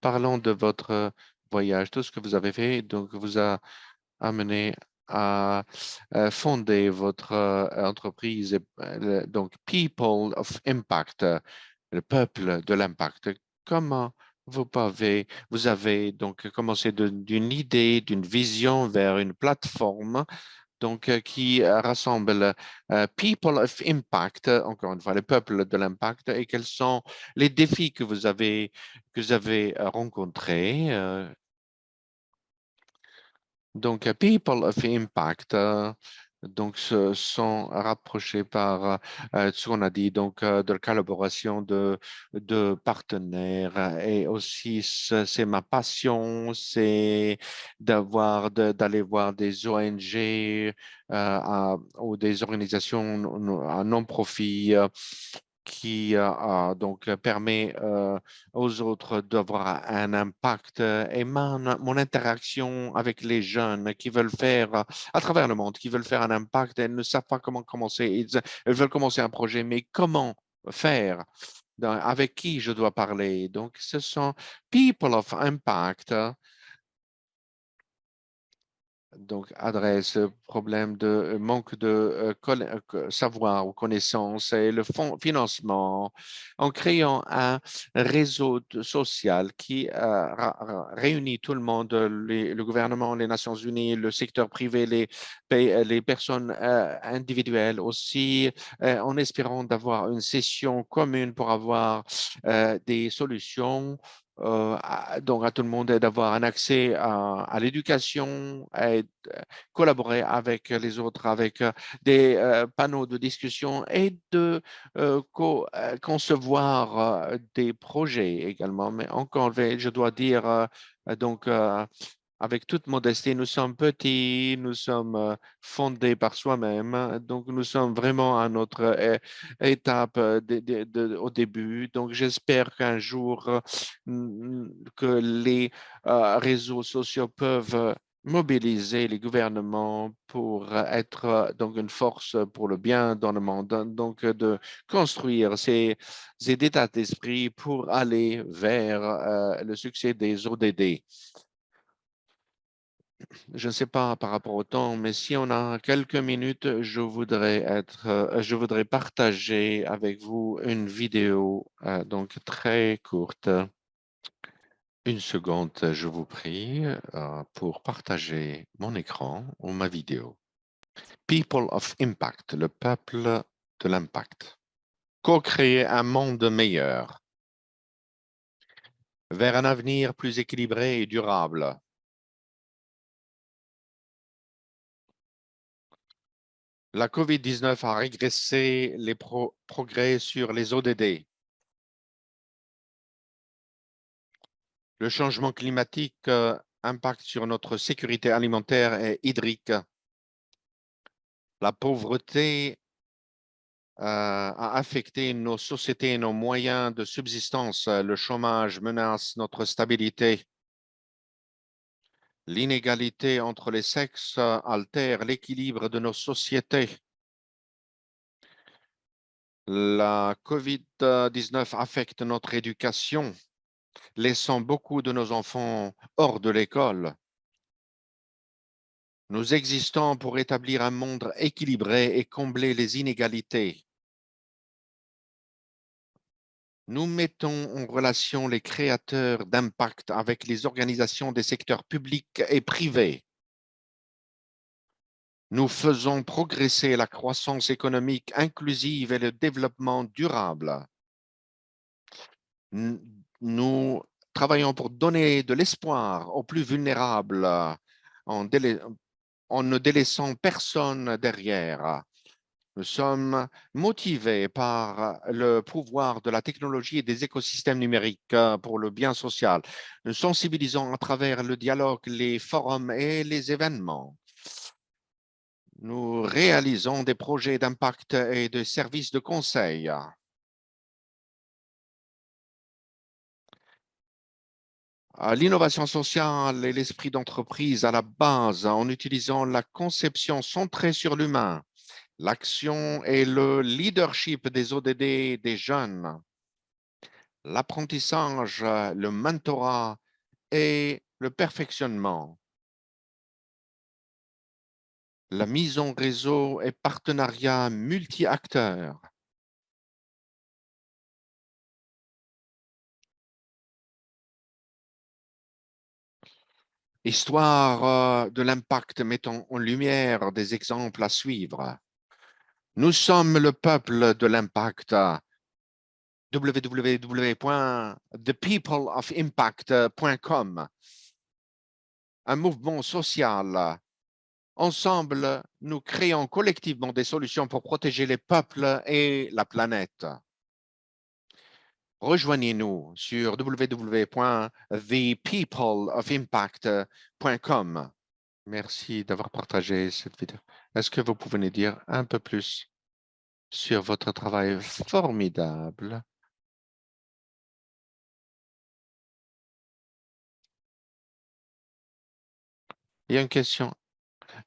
parlons de votre voyage, tout ce que vous avez fait, donc vous a amené à fonder votre entreprise, donc People of Impact, le peuple de l'impact. Comment vous avez donc commencé d'une idée, d'une vision vers une plateforme donc, qui rassemble People of Impact, encore une fois, le peuple de l'impact, et quels sont les défis que vous avez rencontrés. Donc, People of Impact, Donc, se sont rapprochés par ce qu'on a dit, donc de la collaboration de partenaires. Et aussi, c'est ma passion, c'est d'aller voir des ONG ou des organisations à non-profit qui donc permet aux autres d'avoir un impact. Et mon interaction avec les jeunes qui veulent faire à travers le monde, qui veulent faire un impact, elles ne savent pas comment commencer. Elles veulent commencer un projet, mais comment faire? Avec qui je dois parler? Donc, ce sont People of Impact. Donc, adresse problème de manque de savoir ou connaissance et le financement en créant un réseau social qui réunit tout le monde, le gouvernement, les Nations Unies, le secteur privé, les personnes individuelles aussi, en espérant d'avoir une session commune pour avoir des solutions donc à tout le monde d'avoir un accès à l'éducation, à collaborer avec les autres, avec des panneaux de discussion et de concevoir des projets également. Mais encore, je dois dire, donc, avec toute modestie, nous sommes petits, nous sommes fondés par soi-même, donc nous sommes vraiment à notre étape au début. Donc j'espère qu'un jour que les réseaux sociaux peuvent mobiliser les gouvernements pour être donc une force pour le bien dans le monde, donc de construire ces états d'esprit pour aller vers le succès des ODD. Je ne sais pas par rapport au temps, mais si on a quelques minutes, je voudrais partager avec vous une vidéo donc très courte. Une seconde, je vous prie, pour partager mon écran ou ma vidéo. People of Impact, le peuple de l'impact. Co-créer un monde meilleur vers un avenir plus équilibré et durable. La COVID-19 a régressé les progrès sur les ODD. Le changement climatique impacte sur notre sécurité alimentaire et hydrique. La pauvreté a affecté nos sociétés et nos moyens de subsistance. Le chômage menace notre stabilité. L'inégalité entre les sexes altère l'équilibre de nos sociétés. La COVID-19 affecte notre éducation, laissant beaucoup de nos enfants hors de l'école. Nous existons pour établir un monde équilibré et combler les inégalités. Nous mettons en relation les créateurs d'impact avec les organisations des secteurs publics et privés. Nous faisons progresser la croissance économique inclusive et le développement durable. Nous travaillons pour donner de l'espoir aux plus vulnérables en, en ne délaissant personne derrière. Nous sommes motivés par le pouvoir de la technologie et des écosystèmes numériques pour le bien social. Nous sensibilisons à travers le dialogue, les forums et les événements. Nous réalisons des projets d'impact et de services de conseil. L'innovation sociale et l'esprit d'entreprise à la base en utilisant la conception centrée sur l'humain, l'action et le leadership des ODD des jeunes, l'apprentissage, le mentorat et le perfectionnement, la mise en réseau et partenariat multi-acteurs, histoire de l'impact mettant en lumière des exemples à suivre. Nous sommes le peuple de l'impact. www.thepeopleofimpact.com, un mouvement social Ensemble, nous créons collectivement des solutions pour protéger les peuples et la planète. Rejoignez-nous sur www.thepeopleofimpact.com. Merci d'avoir partagé cette vidéo. Est-ce que vous pouvez nous dire un peu plus sur votre travail formidable? Il y a une question.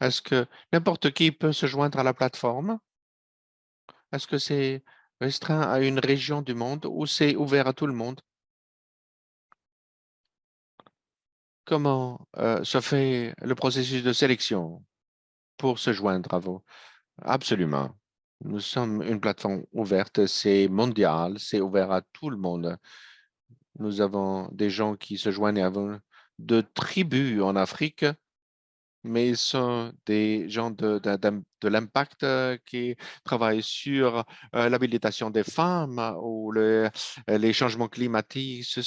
Est-ce que n'importe qui peut se joindre à la plateforme? Est-ce que c'est restreint à une région du monde ou c'est ouvert à tout le monde? Comment se fait le processus de sélection pour se joindre à vous? Absolument. Nous sommes une plateforme ouverte, c'est mondial, c'est ouvert à tout le monde. Nous avons des gens qui se joignent à vous de tribus en Afrique, mais ils sont des gens de l'impact qui travaillent sur l'habilitation des femmes ou les changements climatiques.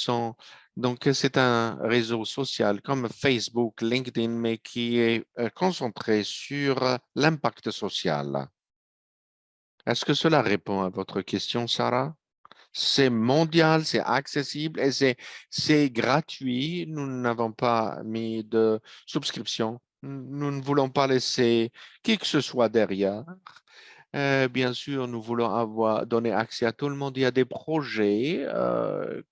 Donc, c'est un réseau social comme Facebook, LinkedIn, mais qui est concentré sur l'impact social. Est-ce que cela répond à votre question, Sarah? C'est mondial, c'est accessible et c'est gratuit. Nous n'avons pas mis de subscription. Nous ne voulons pas laisser qui que ce soit derrière. Bien sûr, nous voulons avoir donné accès à tout le monde. Il y a des projets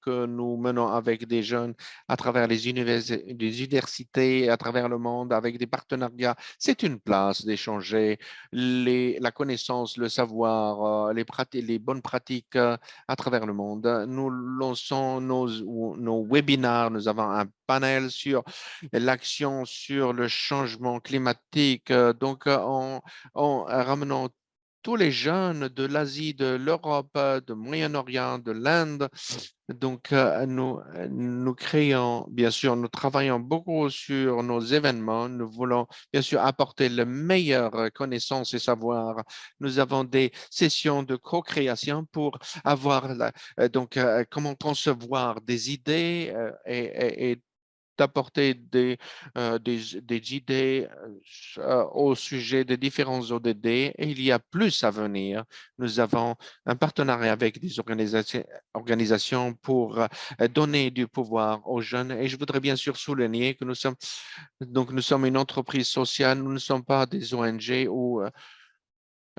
que nous menons avec des jeunes à travers les universités, à travers le monde, avec des partenariats. C'est une place d'échanger la connaissance, le savoir, les bonnes pratiques à travers le monde. Nous lançons nos webinaires. Nous avons un panel sur l'action sur le changement climatique. Donc, en ramenant tous les jeunes de l'Asie, de l'Europe, du Moyen-Orient, de l'Inde. Donc, nous créons, bien sûr, nous travaillons beaucoup sur nos événements. Nous voulons, bien sûr, apporter le meilleur connaissance et savoir. Nous avons des sessions de co-création pour avoir, comment concevoir des idées et d'apporter des idées au sujet des différents ODD et il y a plus à venir. Nous avons un partenariat avec des organisations pour donner du pouvoir aux jeunes et je voudrais bien sûr souligner que nous sommes une entreprise sociale, nous ne sommes pas des ONG ou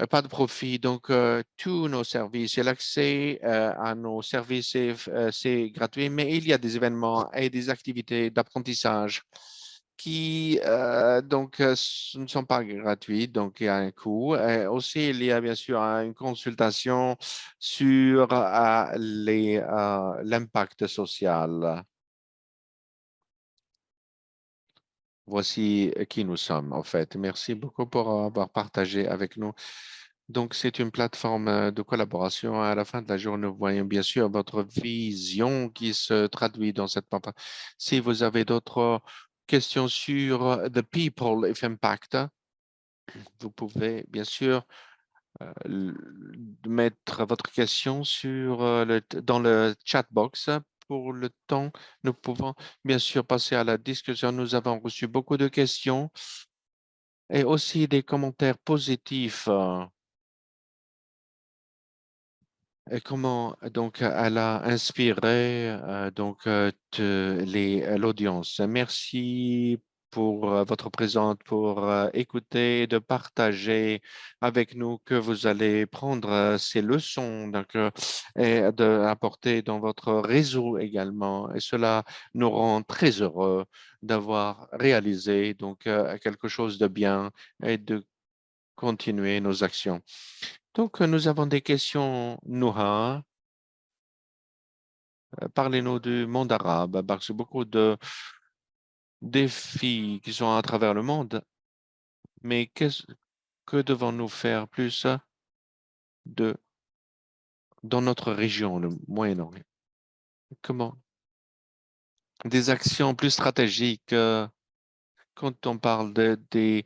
pas de profit. Donc, tous nos services et l'accès à nos services, c'est gratuit, mais il y a des événements et des activités d'apprentissage qui ne sont pas gratuits, donc il y a un coût. Aussi, il y a bien sûr une consultation sur l'impact social. Voici qui nous sommes, en fait. Merci beaucoup pour avoir partagé avec nous. Donc, c'est une plateforme de collaboration. À la fin de la journée, nous voyons bien sûr votre vision qui se traduit dans cette plateforme. Si vous avez d'autres questions sur The People of Impact, vous pouvez bien sûr mettre votre question dans le chat box. Pour le temps, nous pouvons bien sûr passer à la discussion. Nous avons reçu beaucoup de questions et aussi des commentaires positifs. Et comment donc elle a inspiré l'audience. Merci pour votre présence, pour écouter et de partager avec nous que vous allez prendre ces leçons et d'apporter dans votre réseau également. Et cela nous rend très heureux d'avoir réalisé quelque chose de bien et de continuer nos actions. Donc, nous avons des questions, Noha. Parlez-nous du monde arabe, parce que beaucoup de défis qui sont à travers le monde, mais que devons-nous faire plus de, dans notre région, le Moyen-Orient? Comment? Des actions plus stratégiques quand on parle des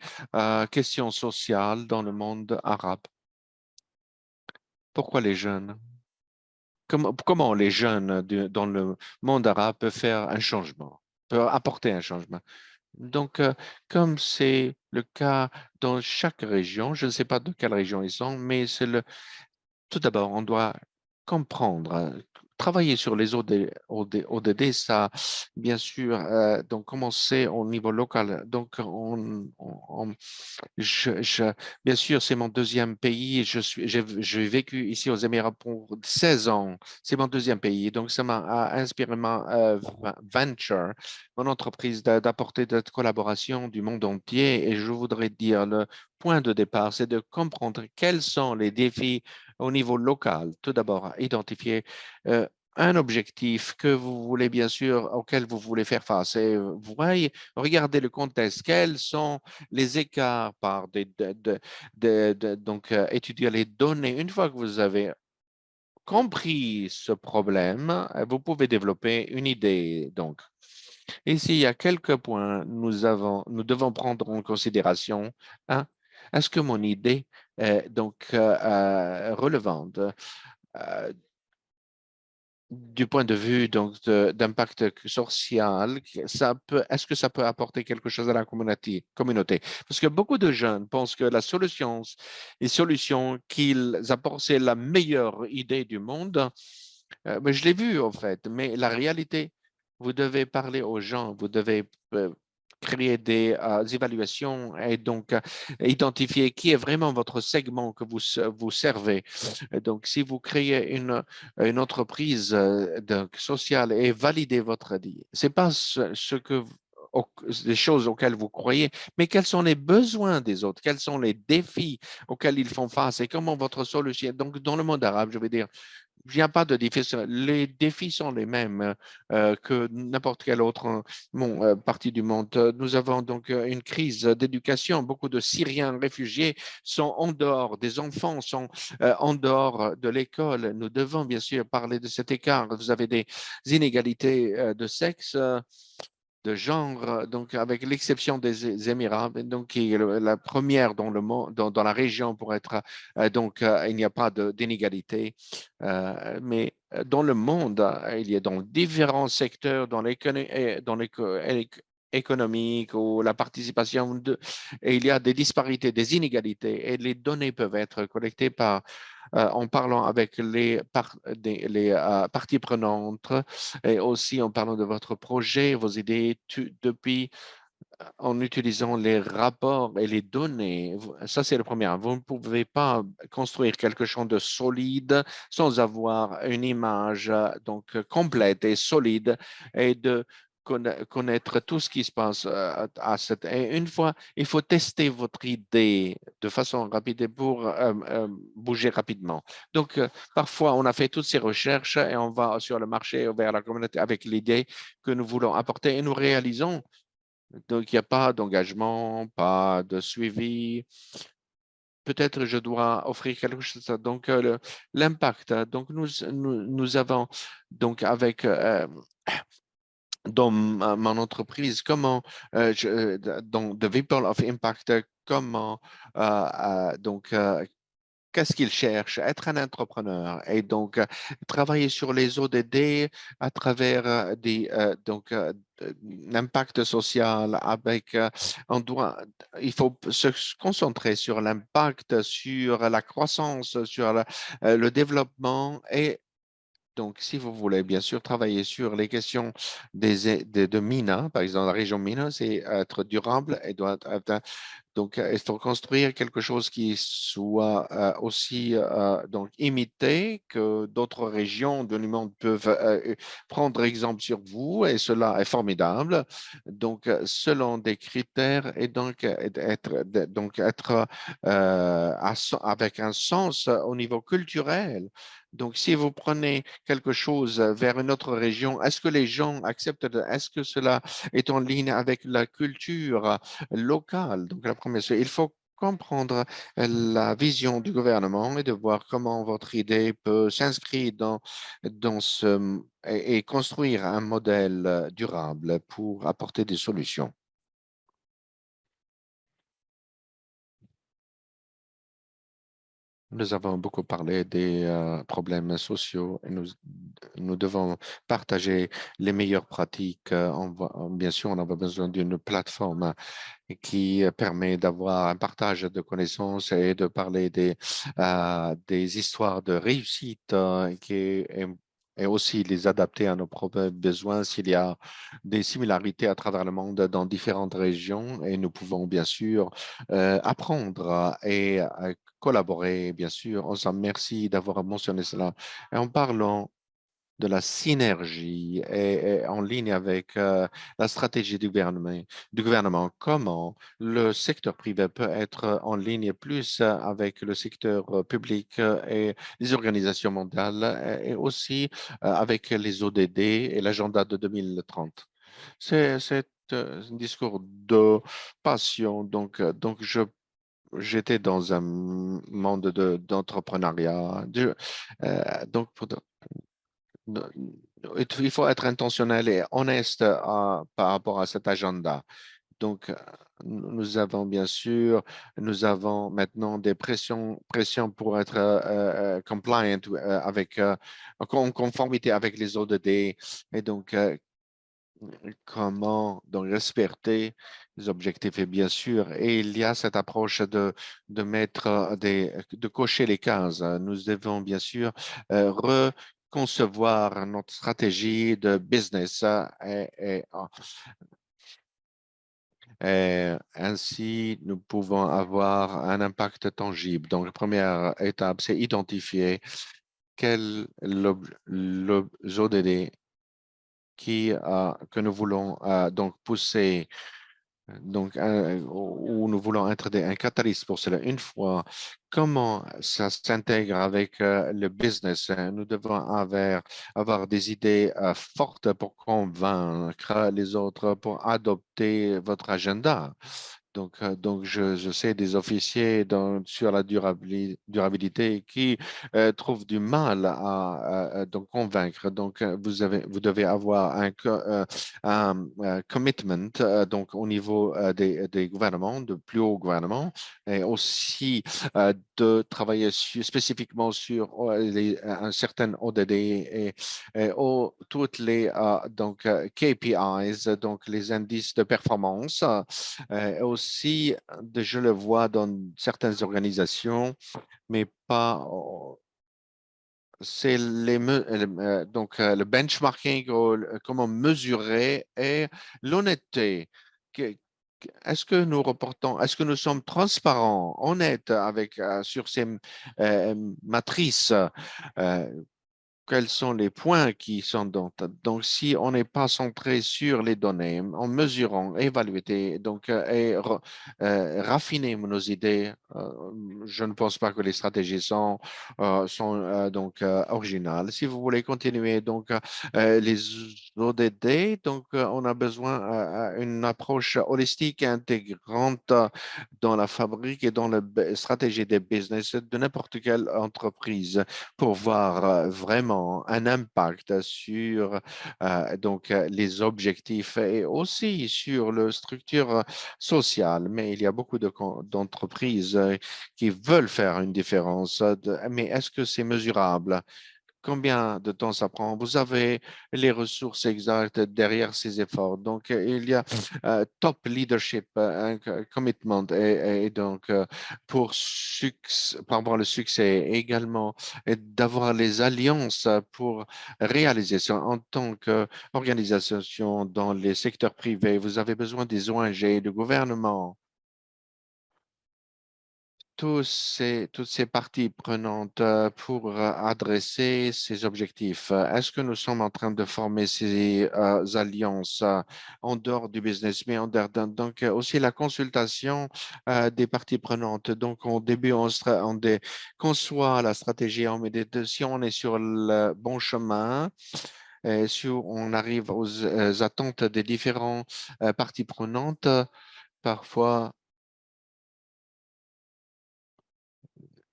questions sociales dans le monde arabe. Pourquoi les jeunes? Comment les jeunes dans le monde arabe peuvent faire un changement, peuvent apporter un changement? Donc, comme c'est le cas dans chaque région, je ne sais pas de quelle région ils sont, mais c'est le tout d'abord, on doit comprendre, travailler sur les ODD, ça, bien sûr, donc commencer au niveau local. Donc, bien sûr, c'est mon deuxième pays. J'ai vécu ici aux Émirats pour 16 ans. C'est mon deuxième pays. Donc, ça m'a inspiré ma venture, mon entreprise d'apporter de collaboration du monde entier. Et je voudrais dire, le point de départ, c'est de comprendre quels sont les défis au niveau local. Tout d'abord, identifier un objectif que vous voulez, bien sûr, auquel vous voulez faire face. Et voyez, regardez le contexte. Quels sont les écarts par donc étudier les données. Une fois que vous avez compris ce problème, vous pouvez développer une idée. Donc, ici, il y a quelques points nous devons prendre en considération. Hein. Est-ce que mon idée est donc relevante? Euh, du point de vue donc d'impact social, est-ce que ça peut apporter quelque chose à la communauté? Parce que beaucoup de jeunes pensent que les solutions qu'ils apportent, c'est la meilleure idée du monde. Mais je l'ai vu en fait, mais la réalité, vous devez parler aux gens, vous devez créer des évaluations et donc identifier qui est vraiment votre segment que vous servez. Donc, si vous créez une entreprise donc, sociale et valider votre idée, c'est pas ce que les choses auxquelles vous croyez, mais quels sont les besoins des autres, quels sont les défis auxquels ils font face et comment votre solution. Donc, dans le monde arabe, je veux dire, il n'y a pas de défis. Les défis sont les mêmes que n'importe quelle autre partie du monde. Nous avons donc une crise d'éducation. Beaucoup de Syriens réfugiés sont en dehors, des enfants sont en dehors de l'école. Nous devons bien sûr parler de cet écart. Vous avez des inégalités de sexe. De genre, donc avec l'exception des Émirats, donc qui est la première dans le monde, dans la région pour être, donc il n'y a pas d'inégalité, mais dans le monde, il y a dans différents secteurs, dans économique ou la participation et il y a des disparités, des inégalités et les données peuvent être collectées en parlant avec les parties prenantes et aussi en parlant de votre projet, vos idées, depuis en utilisant les rapports et les données. Ça, c'est le premier. Vous ne pouvez pas construire quelque chose de solide sans avoir une image donc complète et solide et de connaître tout ce qui se passe à cette. Et une fois, il faut tester votre idée de façon rapide pour bouger rapidement. Donc, parfois, on a fait toutes ces recherches et on va sur le marché vers la communauté avec l'idée que nous voulons apporter et nous réalisons donc, il n'y a pas d'engagement, pas de suivi. Peut-être je dois offrir quelque chose. Donc, l'impact. Donc, nous avons, donc, avec, dans mon entreprise, comment, dans The People of Impact, comment, donc, qu'est-ce qu'ils cherchent? Être un entrepreneur et donc travailler sur les ODD à travers donc l'impact social avec on doit il faut se concentrer sur l'impact, sur la croissance, sur le développement et donc, si vous voulez bien sûr travailler sur les questions de Mina, par exemple, la région Mina, c'est être durable et doit être donc, il faut construire quelque chose qui soit aussi donc imité, que d'autres régions du monde peuvent prendre exemple sur vous, et cela est formidable. Donc, selon des critères, et donc être avec un sens au niveau culturel. Donc, si vous prenez quelque chose vers une autre région, est-ce que les gens acceptent, est-ce que cela est en ligne avec la culture locale? Donc, la première chose, il faut comprendre la vision du gouvernement et de voir comment votre idée peut s'inscrire dans et construire un modèle durable pour apporter des solutions. Nous avons beaucoup parlé des problèmes sociaux et nous devons partager les meilleures pratiques. Bien sûr, on a besoin d'une plateforme qui permet d'avoir un partage de connaissances et de parler des histoires de réussite et aussi les adapter à nos propres besoins s'il y a des similarités à travers le monde dans différentes régions. Et nous pouvons bien sûr apprendre et collaborer, bien sûr. On s'en merci d'avoir mentionné cela. Et en parlant de la synergie et en ligne avec la stratégie du gouvernement. Comment le secteur privé peut être en ligne plus avec le secteur public et les organisations mondiales et aussi avec les ODD et l'agenda de 2030. C'est un discours de passion. J'étais dans un monde d'entrepreneuriat. Donc, no- il faut être intentionnel et honnête par rapport à cet agenda. Donc, nous avons bien sûr, nous avons maintenant des pressions pour être compliant en conformité avec les ODD. Et donc, comment donc respecter les objectifs et bien sûr et il y a cette approche de mettre de cocher les cases. Nous devons bien sûr reconcevoir notre stratégie de business et ainsi nous pouvons avoir un impact tangible. Donc la première étape c'est identifier quel l'ODD que nous voulons donc pousser donc, où nous voulons être un catalyste pour cela. Une fois, comment ça s'intègre avec le business? Nous devons avoir des idées fortes pour convaincre les autres pour adopter votre agenda. Donc je sais des officiers sur la durabilité qui trouvent du mal à donc convaincre. Donc, vous devez avoir un commitment donc au niveau des gouvernements, de plus hauts gouvernements, et aussi de travailler spécifiquement sur un certain ODD et toutes les KPIs, donc les indices de performance. Aussi, je le vois dans certaines organisations, mais pas. C'est le benchmarking, comment mesurer et l'honnêteté. Que- Est-ce que nous reportons, est-ce que nous sommes transparents, honnêtes sur ces matrices? euh, Quels sont les points qui sont donc si on n'est pas centré sur les données, en mesurant, évaluer, raffiner nos idées, je ne pense pas que les stratégies sont originales. Si vous voulez continuer les ODD, on a besoin d'une approche holistique et intégrante dans la fabrique et dans la stratégie des business de n'importe quelle entreprise pour voir vraiment un impact sur les objectifs et aussi sur la structure sociale. Mais il y a beaucoup d'entreprises qui veulent faire une différence. Mais est-ce que c'est mesurable? Combien de temps ça prend? Vous avez les ressources exactes derrière ces efforts. Donc, il y a top leadership, commitment et donc pour avoir le succès et également et d'avoir les alliances pour réaliser ça en tant qu'organisation dans les secteurs privés. Vous avez besoin des ONG, du gouvernement toutes ces parties prenantes pour adresser ces objectifs. Est-ce que nous sommes en train de former ces alliances en dehors du business, mais en dehors donc aussi la consultation des parties prenantes. Donc au début, conçoit la stratégie, si on est sur le bon chemin, si on arrive aux attentes des différents parties prenantes, parfois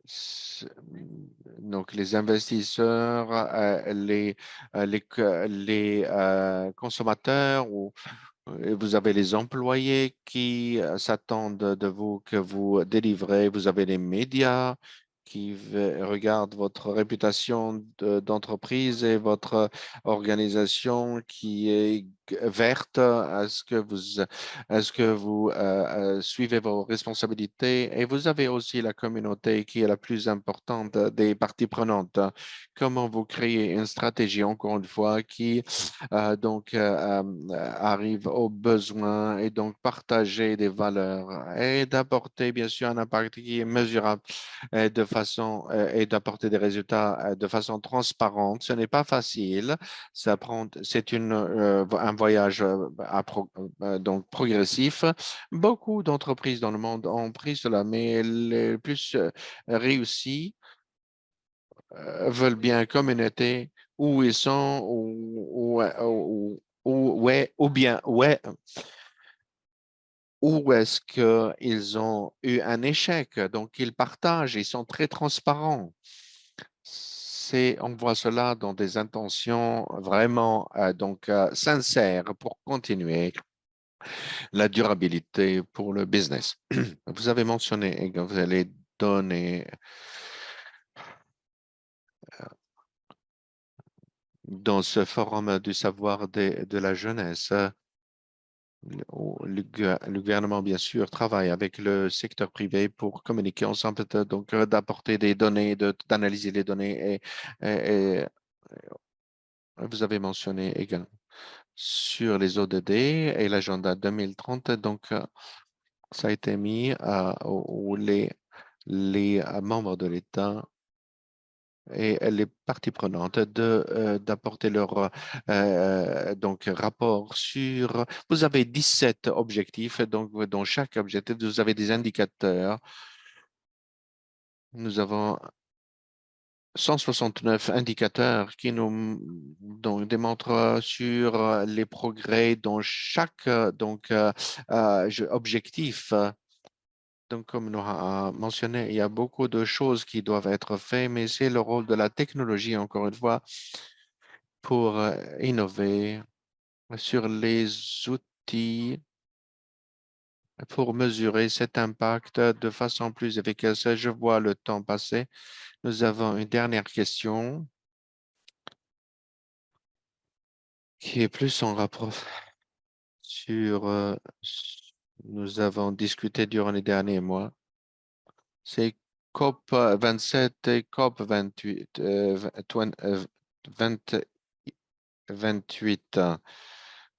s- donc les investisseurs, les consommateurs ou et vous avez les employés qui s'attendent de vous que vous délivrez. Vous avez les médias regarde votre réputation d'entreprise et votre organisation qui est verte. Est-ce que vous suivez vos responsabilités? Et vous avez aussi la communauté qui est la plus importante des parties prenantes. Comment vous créez une stratégie, encore une fois, qui arrive aux besoins et donc partager des valeurs et d'apporter bien sûr un impact qui est mesurable et d'apporter des résultats de façon transparente. Ce n'est pas facile. C'est un voyage donc progressif. Beaucoup d'entreprises dans le monde ont pris cela, mais les plus réussis veulent bien communauté où ils sont, ou bien ouais, ou est-ce qu'ils ont eu un échec? Donc, ils partagent, ils sont très transparents. On voit cela dans des intentions vraiment sincères pour continuer la durabilité pour le business. Vous avez mentionné et que vous allez donner dans ce forum du savoir de la jeunesse. Le gouvernement, bien sûr, travaille avec le secteur privé pour communiquer ensemble, donc d'apporter des données, d'analyser les données. Et vous avez mentionné également sur les ODD et l'agenda 2030. Donc, ça a été mis où les membres de l'État et les parties prenantes d'apporter leur donc rapport sur. Vous avez 17 objectifs, donc dans chaque objectif, vous avez des indicateurs. Nous avons 169 indicateurs qui nous donc, démontrent sur les progrès dans chaque objectif. Donc, comme nous a mentionné, il y a beaucoup de choses qui doivent être faites, mais c'est le rôle de la technologie, encore une fois, pour innover sur les outils pour mesurer cet impact de façon plus efficace. Je vois le temps passer. Nous avons une dernière question qui est plus en rapport sur, nous avons discuté durant les derniers mois. C'est COP 27 et COP 28, 20 28.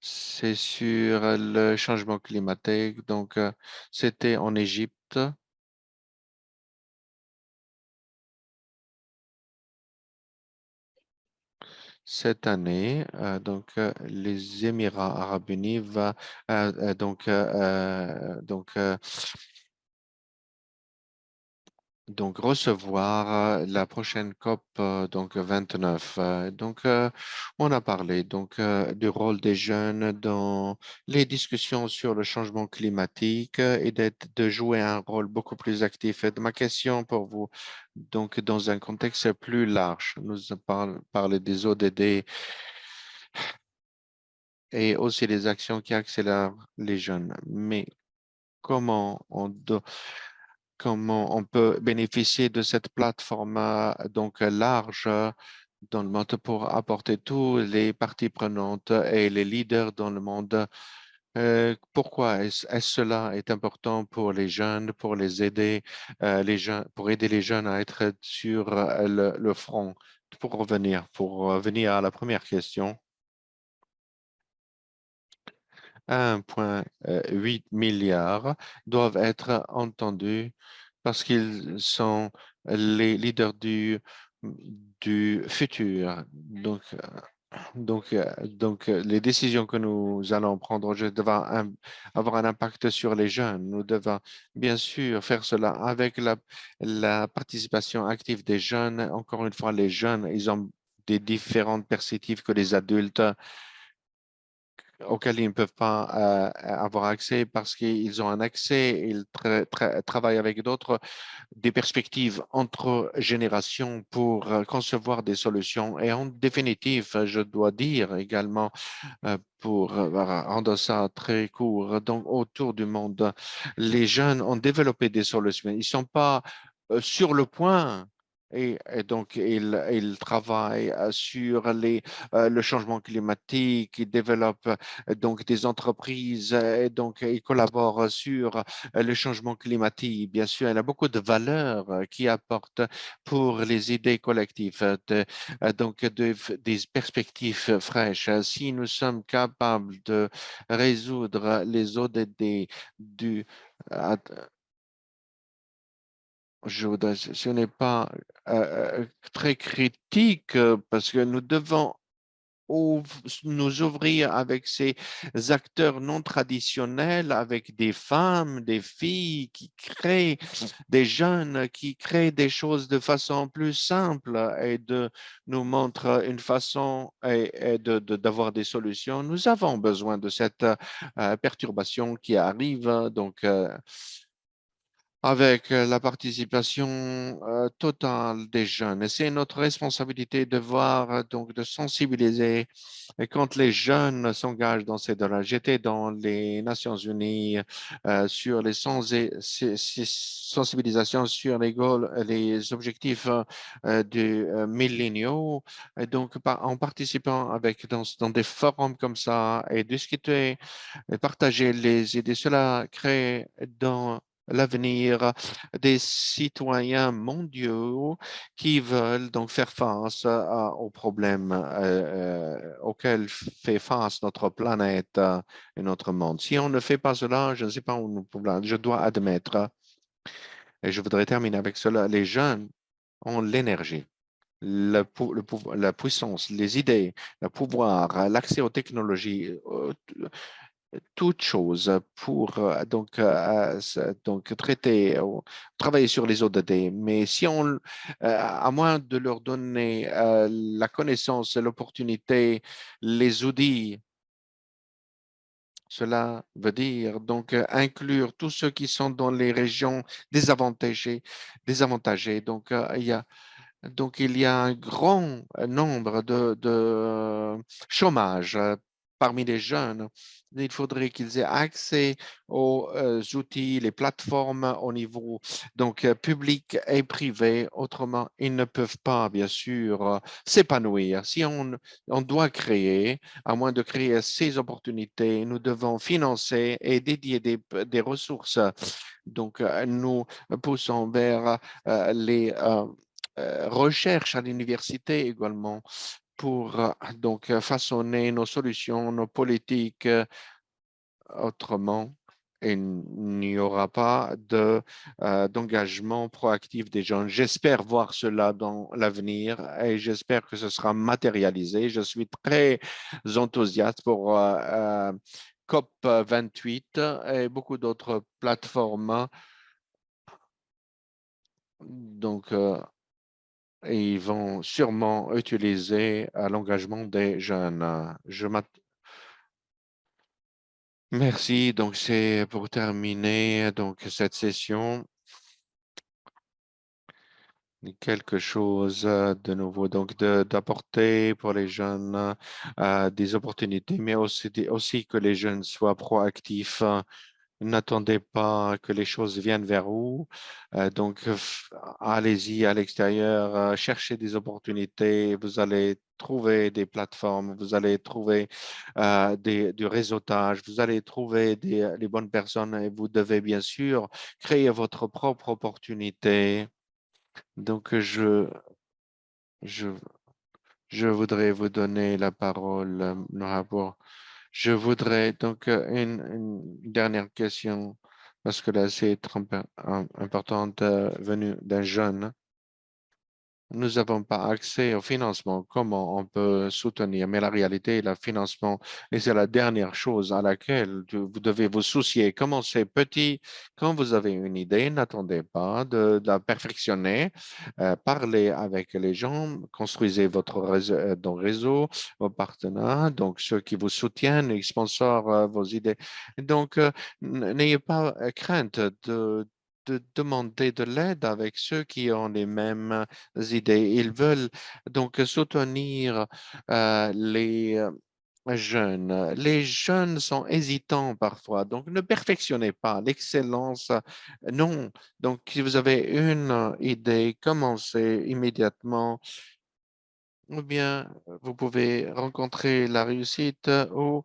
C'est sur le changement climatique. Donc, c'était en Égypte cette année. Les Émirats arabes unis va donc recevoir la prochaine COP 29. On a parlé du rôle des jeunes dans les discussions sur le changement climatique et de jouer un rôle beaucoup plus actif. Et ma question pour vous, donc dans un contexte plus large, nous parlé des ODD et aussi des actions qui accélèrent les jeunes. Mais comment on doit comment on peut bénéficier de cette plateforme large dans le monde pour apporter tous les parties prenantes et les leaders dans le monde. Pourquoi cela est important pour les jeunes, pour les aider, les jeunes, pour aider les jeunes à être sur le front? Pour revenir à la première question, 1,8 milliard doivent être entendus parce qu'ils sont les leaders du futur. Les décisions que nous allons prendre aujourd'hui doivent avoir un impact sur les jeunes. Nous devons bien sûr faire cela avec la participation active des jeunes. Encore une fois, les jeunes, ils ont des différentes perspectives que les adultes auxquels ils ne peuvent pas avoir accès parce qu'ils ont un accès, ils travaillent avec d'autres, des perspectives entre générations pour concevoir des solutions. Et en définitive, je dois dire également, pour rendre ça très court, donc autour du monde, les jeunes ont développé des solutions. Ils ne sont pas sur le point. Et donc, il travaille sur le changement climatique, il développe donc des entreprises, et donc il collabore sur le changement climatique. Bien sûr, il a beaucoup de valeurs qui apportent pour les idées collectives, donc des perspectives fraîches. Si nous sommes capables de résoudre les ODD du, ce n'est pas très critique parce que nous devons nous ouvrir avec ces acteurs non traditionnels, avec des femmes, des filles qui créent, des jeunes qui créent des choses de façon plus simple et de nous montrent une façon d'avoir des solutions. Nous avons besoin de cette perturbation qui arrive. Donc, avec la participation totale des jeunes. Et c'est notre responsabilité de voir, donc de sensibiliser. Et quand les jeunes s'engagent dans ces domaines, j'étais dans les Nations Unies sur les sensibilisations sur les objectifs du milléniaux. Et donc, en participant dans des forums comme ça et discuter et partager les idées, cela crée dans l'avenir des citoyens mondiaux qui veulent donc faire face aux problèmes auxquels fait face notre planète et notre monde. Si on ne fait pas cela, je ne sais pas où nous pouvons. Je dois admettre, et je voudrais terminer avec cela, les jeunes ont l'énergie. La puissance, les idées, le pouvoir, l'accès aux technologies, toute chose pour donc traiter, travailler sur les ODD. Mais si à moins de leur donner la connaissance, l'opportunité, les outils, cela veut dire donc inclure tous ceux qui sont dans les régions désavantagées. Donc, il y a un grand nombre de chômage parmi les jeunes. Il faudrait qu'ils aient accès aux outils, les plateformes au niveau donc public et privé. Autrement, ils ne peuvent pas, bien sûr, s'épanouir. Si on doit créer, à moins de créer ces opportunités, nous devons financer et dédier des ressources. Donc, nous poussons vers les recherche à l'université également pour donc façonner nos solutions, nos politiques autrement. Il n'y aura pas d'engagement proactif des jeunes. J'espère voir cela dans l'avenir et j'espère que ce sera matérialisé. Je suis très enthousiaste pour COP28 et beaucoup d'autres plateformes. Donc, et ils vont sûrement utiliser l'engagement des jeunes. Merci. Donc, c'est pour terminer donc cette session, quelque chose de nouveau, donc d'apporter pour les jeunes des opportunités, mais aussi que les jeunes soient proactifs. N'attendez pas que les choses viennent vers vous. Allez-y à l'extérieur, cherchez des opportunités. Vous allez trouver des plateformes, vous allez trouver du réseautage, vous allez trouver les bonnes personnes et vous devez bien sûr créer votre propre opportunité. Donc, je, je voudrais vous donner la parole, Nora, je voudrais donc une dernière question, parce que là, c'est très importante, venue d'un jeune. Nous n'avons pas accès au financement. Comment on peut soutenir? Mais la réalité, le financement, et c'est la dernière chose à laquelle vous devez vous soucier. Commencez petit. Quand vous avez une idée, n'attendez pas de la perfectionner. Parlez avec les gens, construisez votre réseau, vos partenaires, donc ceux qui vous soutiennent, ils sponsorent vos idées. Donc, n'ayez pas crainte de demander de l'aide avec ceux qui ont les mêmes idées. Ils veulent donc soutenir les jeunes. Les jeunes sont hésitants parfois, donc ne perfectionnez pas l'excellence. Non. Donc, si vous avez une idée, commencez immédiatement, ou bien vous pouvez rencontrer la réussite ou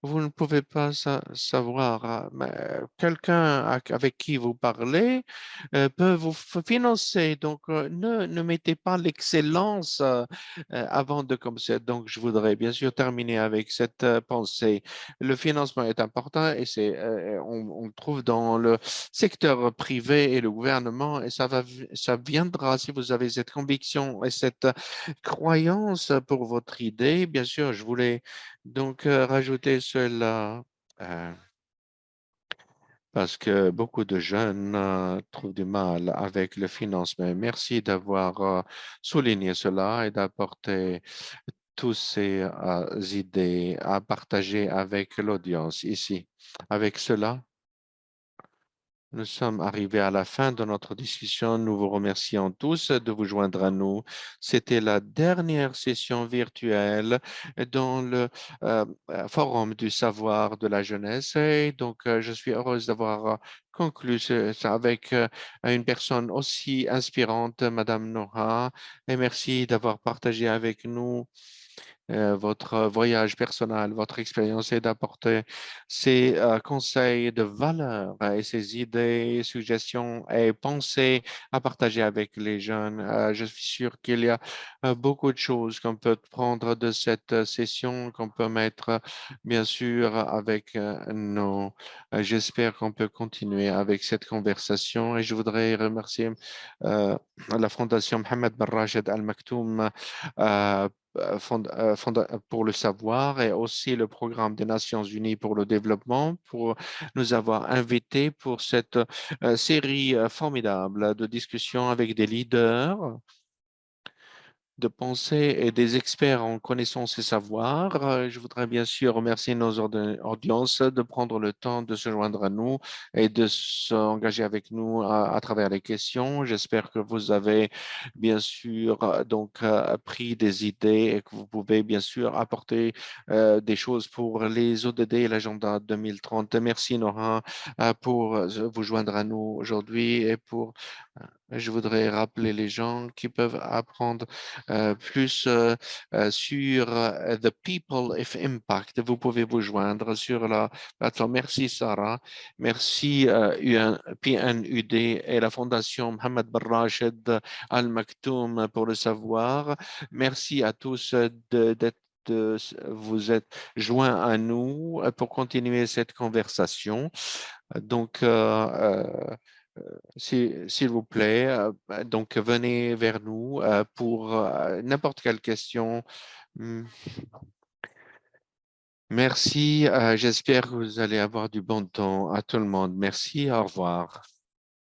vous ne pouvez pas savoir, mais quelqu'un avec qui vous parlez peut vous financer. Donc, ne mettez pas l'excellence avant de commencer. Donc, je voudrais bien sûr terminer avec cette pensée. Le financement est important et on le trouve dans le secteur privé et le gouvernement et ça viendra si vous avez cette conviction et cette croyance pour votre idée. Bien sûr, je voulais donc, rajouter cela, euh, parce que beaucoup de jeunes trouvent du mal avec le financement. Merci d'avoir souligné cela et d'apporter toutes ces idées à partager avec l'audience ici. Avec cela, nous sommes arrivés à la fin de notre discussion. Nous vous remercions tous de vous joindre à nous. C'était la dernière session virtuelle dans le Forum du savoir de la jeunesse. Et donc, je suis heureuse d'avoir conclu ça avec une personne aussi inspirante, Madame Nora. Et merci d'avoir partagé avec nous votre voyage personnel, votre expérience et d'apporter ces conseils de valeur et ces idées, suggestions et pensées à partager avec les jeunes. Je suis sûr qu'il y a beaucoup de choses qu'on peut prendre de cette session, qu'on peut mettre bien sûr avec nos... J'espère qu'on peut continuer avec cette conversation et je voudrais remercier euh, la Fondation Mohamed Ben Rachid Al Maktoum euh, pour le savoir et aussi le programme des Nations Unies pour le développement pour nous avoir invités pour cette série formidable de discussions avec des leaders de pensée et des experts en connaissances et savoirs. Je voudrais bien sûr remercier nos audiences de prendre le temps de se joindre à nous et de s'engager avec nous à travers les questions. J'espère que vous avez bien sûr pris des idées et que vous pouvez bien sûr apporter des choses pour les ODD et l'agenda 2030. Merci Nora pour vous joindre à nous aujourd'hui et pour je voudrais rappeler les gens qui peuvent apprendre plus sur The People of Impact. Vous pouvez vous joindre sur la plateforme. Merci Sarah. Merci PNUD et la Fondation Mohamed Ben Rachid Al Maktoum pour le savoir. Merci à tous d'être vous êtes joints à nous pour continuer cette conversation. Donc, s'il vous plaît, donc venez vers nous pour n'importe quelle question. Hmm. Merci. J'espère que vous allez avoir du bon temps à tout le monde. Merci. Au revoir.